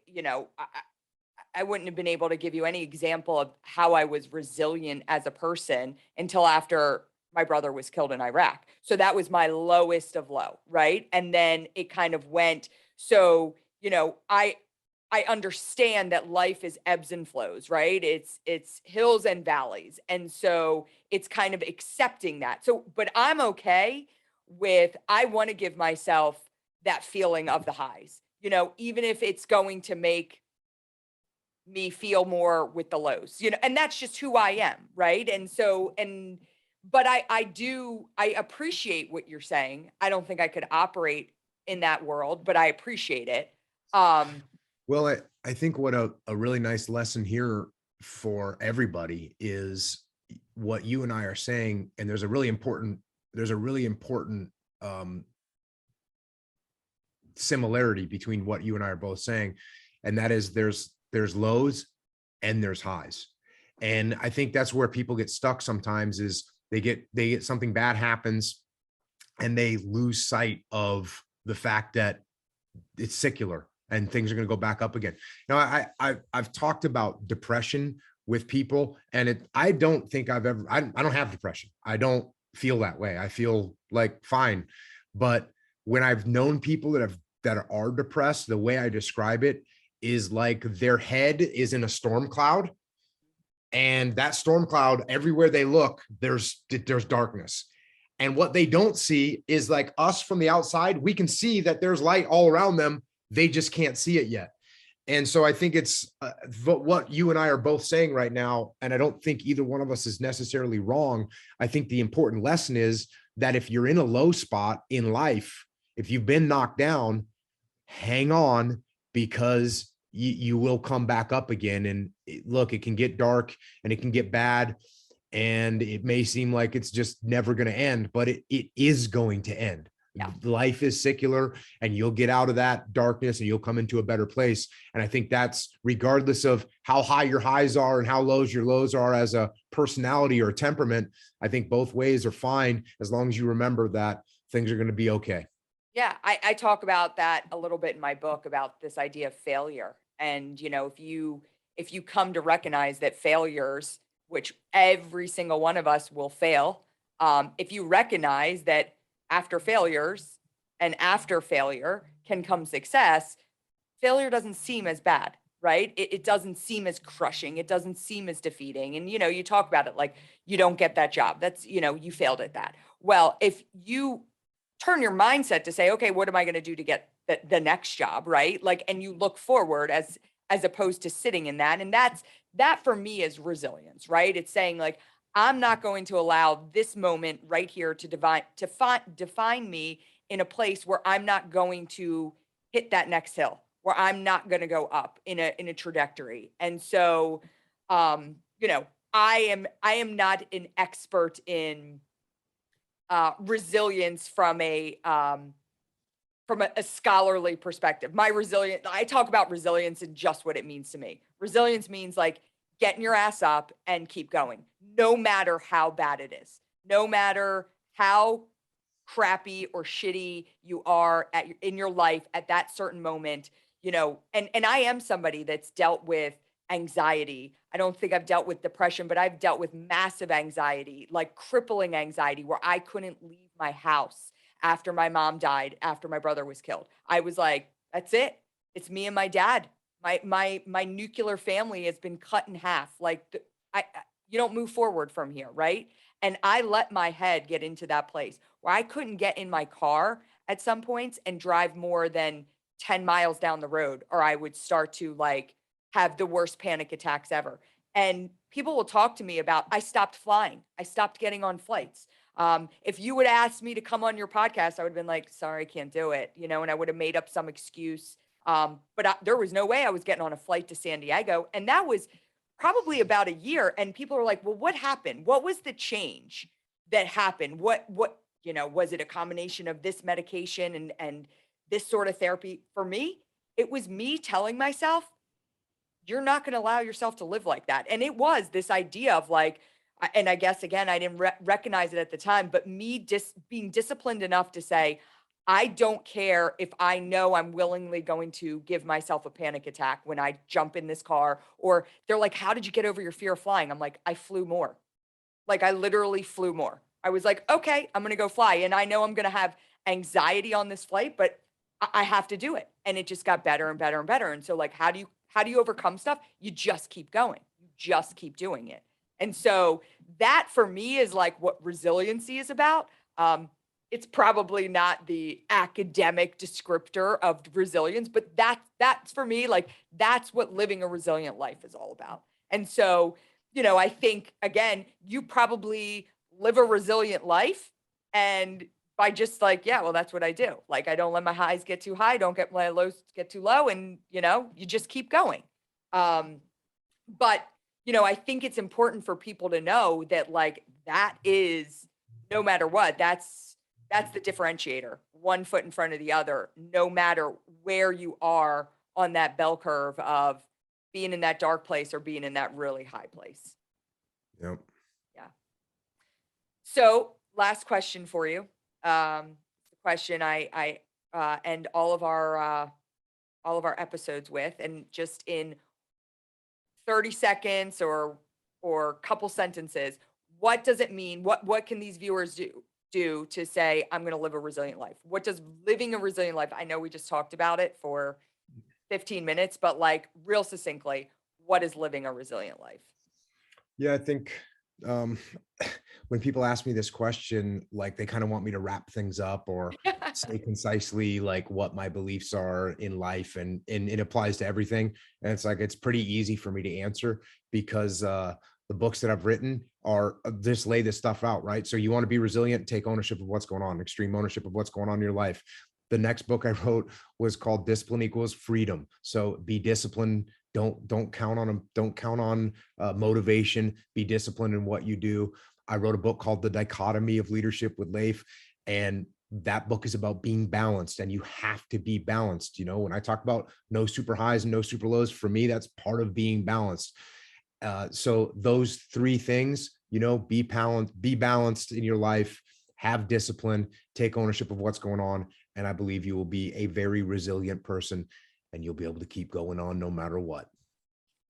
I wouldn't have been able to give you any example of how I was resilient as a person until after my brother was killed in Iraq. So that was my lowest of low, right? And then it kind of went, so, I understand that life is ebbs and flows, right? It's hills and valleys. And so it's kind of accepting that. So, but I'm okay with, I want to give myself that feeling of the highs, even if it's going to make me feel more with the lows, and that's just who I am, right? And so, but I appreciate what you're saying. I don't think I could operate in that world, but I appreciate it. Well, I think what a really nice lesson here for everybody is what you and I are saying. And there's a really important similarity between what you and I are both saying. And that is there's lows and there's highs. And I think that's where people get stuck sometimes, is they get something bad happens and they lose sight of the fact that it's secular and things are going to go back up again. Now, I've talked about depression with people, and I don't think I don't have depression. I don't feel that way. I feel like fine. But when I've known people that are depressed, the way I describe it is like their head is in a storm cloud, and that storm cloud, everywhere they look, there's darkness. And what they don't see is, like us from the outside, we can see that there's light all around them. They just can't see it yet. And so I think it's what you and I are both saying right now. And I don't think either one of us is necessarily wrong. I think the important lesson is that if you're in a low spot in life, if you've been knocked down, hang on, because you will come back up again. And look, it can get dark and it can get bad. And it may seem like it's just never going to end, but it is going to end. Yeah. Life is secular, and you'll get out of that darkness and you'll come into a better place. And I think that's regardless of how high your highs are and how low your lows are as a personality or a temperament. I think both ways are fine as long as you remember that things are going to be okay. Yeah, I talk about that a little bit in my book about this idea of failure. And if you come to recognize that failures, which every single one of us will fail, if you recognize that after failures and after failure can come success, failure doesn't seem as bad, right? It doesn't seem as crushing. It doesn't seem as defeating. And you talk about it like you don't get that job. That's you failed at that. Well, if you turn your mindset to say, okay, what am I going to do to get the next job, right? Like, and you look forward as opposed to sitting in that. And that for me is resilience, right? It's saying like, I'm not going to allow this moment right here to define me in a place where I'm not going to hit that next hill, where I'm not going to go up in a trajectory. And so, I am not an expert in resilience from a scholarly perspective. I talk about resilience and just what it means to me. Resilience means like getting your ass up and keep going, no matter how bad it is, no matter how crappy or shitty you are in your life at that certain moment, and I am somebody that's dealt with anxiety. I don't think I've dealt with depression, but I've dealt with massive anxiety, like crippling anxiety, where I couldn't leave my house after my mom died, after my brother was killed. I was like, that's it. It's me and my dad. My nuclear family has been cut in half. Like you don't move forward from here, right? And I let my head get into that place where I couldn't get in my car at some points and drive more than 10 miles down the road, or I would start to like have the worst panic attacks ever. And people will talk to me about, I stopped flying. I stopped getting on flights. If you would ask me to come on your podcast, I would have been like, sorry, I can't do it, and I would have made up some excuse. There was no way I was getting on a flight to San Diego. And that was probably about a year. And people are like, well, what happened? What was the change that happened? Was it a combination of this medication and this sort of therapy? For me, it was me telling myself, you're not going to allow yourself to live like that. And it was this idea of like, and I guess again, I didn't recognize it at the time, but me being disciplined enough to say, I don't care if I know I'm willingly going to give myself a panic attack when I jump in this car. Or they're like, how did you get over your fear of flying? I'm like, I flew more. Like I literally flew more. I was like, okay, I'm going to go fly. And I know I'm going to have anxiety on this flight, but I have to do it. And it just got better and better and better. And so like, how do you overcome stuff? You just keep going. You just keep doing it. And so that for me is like what resiliency is about. It's probably not the academic descriptor of resilience, but that's for me, like that's what living a resilient life is all about. And so, I think again, you probably live a resilient life, and by just like, yeah, well, that's what I do. Like I don't let my highs get too high, don't get my lows get too low, and you just keep going. But I think it's important for people to know that like that is no matter what, that's the differentiator, one foot in front of the other, no matter where you are on that bell curve of being in that dark place or being in that really high place. Yep. Yeah. So last question for you. The question I end all of our episodes with, and just in 30 seconds or couple sentences, what does it mean? What can these viewers do to say, I'm going to live a resilient life? What does living a resilient life? I know we just talked about it for 15 minutes, but like real succinctly, what is living a resilient life? Yeah, I think um, when people ask me this question, like they kind of want me to wrap things up or say concisely like what my beliefs are in life, and it applies to everything. And it's like it's pretty easy for me to answer because the books that I've written are just lay this stuff out, right? So you want to be resilient, take ownership of what's going on, extreme ownership of what's going on in your life. The next book I wrote was called Discipline Equals Freedom. So be disciplined. Don't count on them. Don't count on motivation. Be disciplined in what you do. I wrote a book called The Dichotomy of Leadership with Leif, and that book is about being balanced, and you have to be balanced. You know, when I talk about no super highs and no super lows, for me, that's part of being balanced. So those three things, you know, be balanced in your life, have discipline, take ownership of what's going on. And I believe you will be a very resilient person, and you'll be able to keep going on no matter what.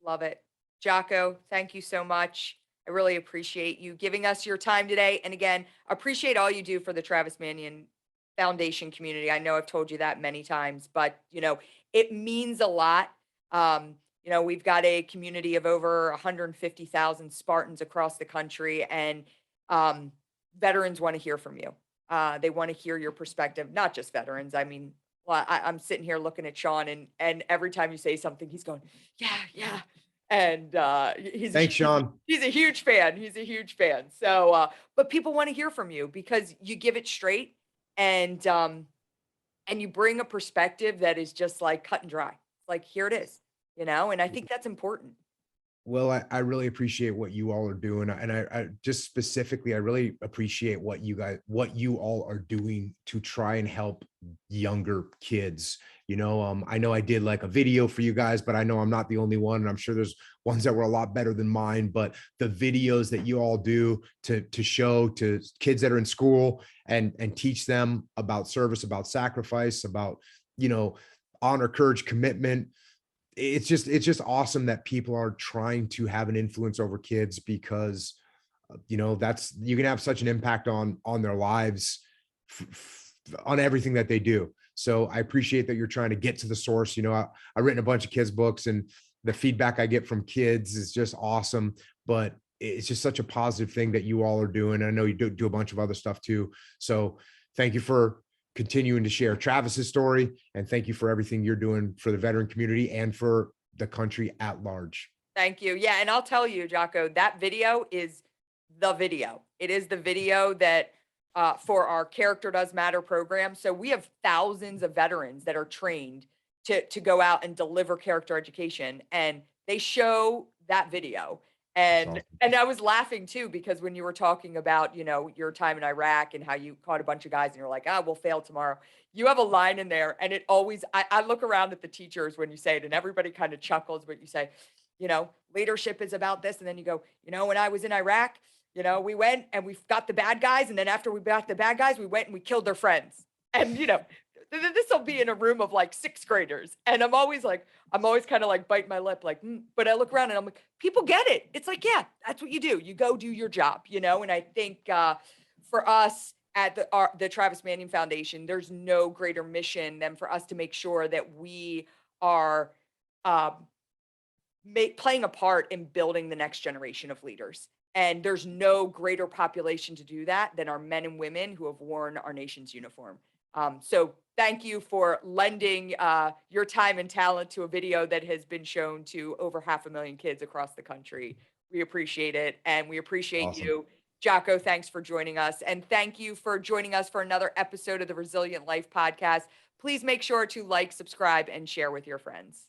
Love it. Jocko, thank you so much. I really appreciate you giving us your time today. And again, appreciate all you do for the Travis Manion Foundation community. I know I've told you that many times, but it means a lot. We've got a community of over 150,000 Spartans across the country, and veterans want to hear from you. They want to hear your perspective, not just veterans. I mean, well, I'm sitting here looking at Sean, and every time you say something, he's going, yeah, yeah. And Thanks, Sean. he's a huge fan. He's a huge fan. So, but people want to hear from you because you give it straight, and you bring a perspective that is just like cut and dry. Like, here it is, and I think that's important. Well, I really appreciate what you all are doing. And I just specifically, I really appreciate what you all are doing to try and help younger kids. I know I did like a video for you guys, but I know I'm not the only one. And I'm sure there's ones that were a lot better than mine, but the videos that you all do to show to kids that are in school and teach them about service, about sacrifice, about, honor, courage, commitment. It's just awesome that people are trying to have an influence over kids, because that's, you can have such an impact on their lives, on everything that they do. So I appreciate that you're trying to get to the source. I've written a bunch of kids books, and the feedback I get from kids is just awesome, but it's just such a positive thing that you all are doing. I know you do a bunch of other stuff too. So thank you for continuing to share Travis's story, and thank you for everything you're doing for the veteran community and for the country at large. Thank you. Yeah, and I'll tell you, Jocko, that video is the video. It is the video that for our Character Does Matter program. So we have thousands of veterans that are trained to go out and deliver character education, and they show that video. And Awesome. and I was laughing too, because when you were talking about, your time in Iraq and how you caught a bunch of guys and you're like, we'll fail tomorrow. You have a line in there, and it always, I look around at the teachers when you say it, and everybody kind of chuckles, but you say, leadership is about this. And then you go, when I was in Iraq, we went and we got the bad guys. And then after we got the bad guys, we went and we killed their friends. And, this will be in a room of like sixth graders. And I'm always kind of like biting my lip, like, but I look around and I'm like, people get it. It's like, yeah, that's what you do. You go do your job, and I think for us at the Travis Manion Foundation, there's no greater mission than for us to make sure that we are playing a part in building the next generation of leaders. And there's no greater population to do that than our men and women who have worn our nation's uniform. So thank you for lending your time and talent to a video that has been shown to over 500,000 kids across the country. We appreciate it, and we appreciate Awesome. you. Jocko, thanks for joining us. And thank you for joining us for another episode of the Resilient Life podcast. Please make sure to like, subscribe, and share with your friends.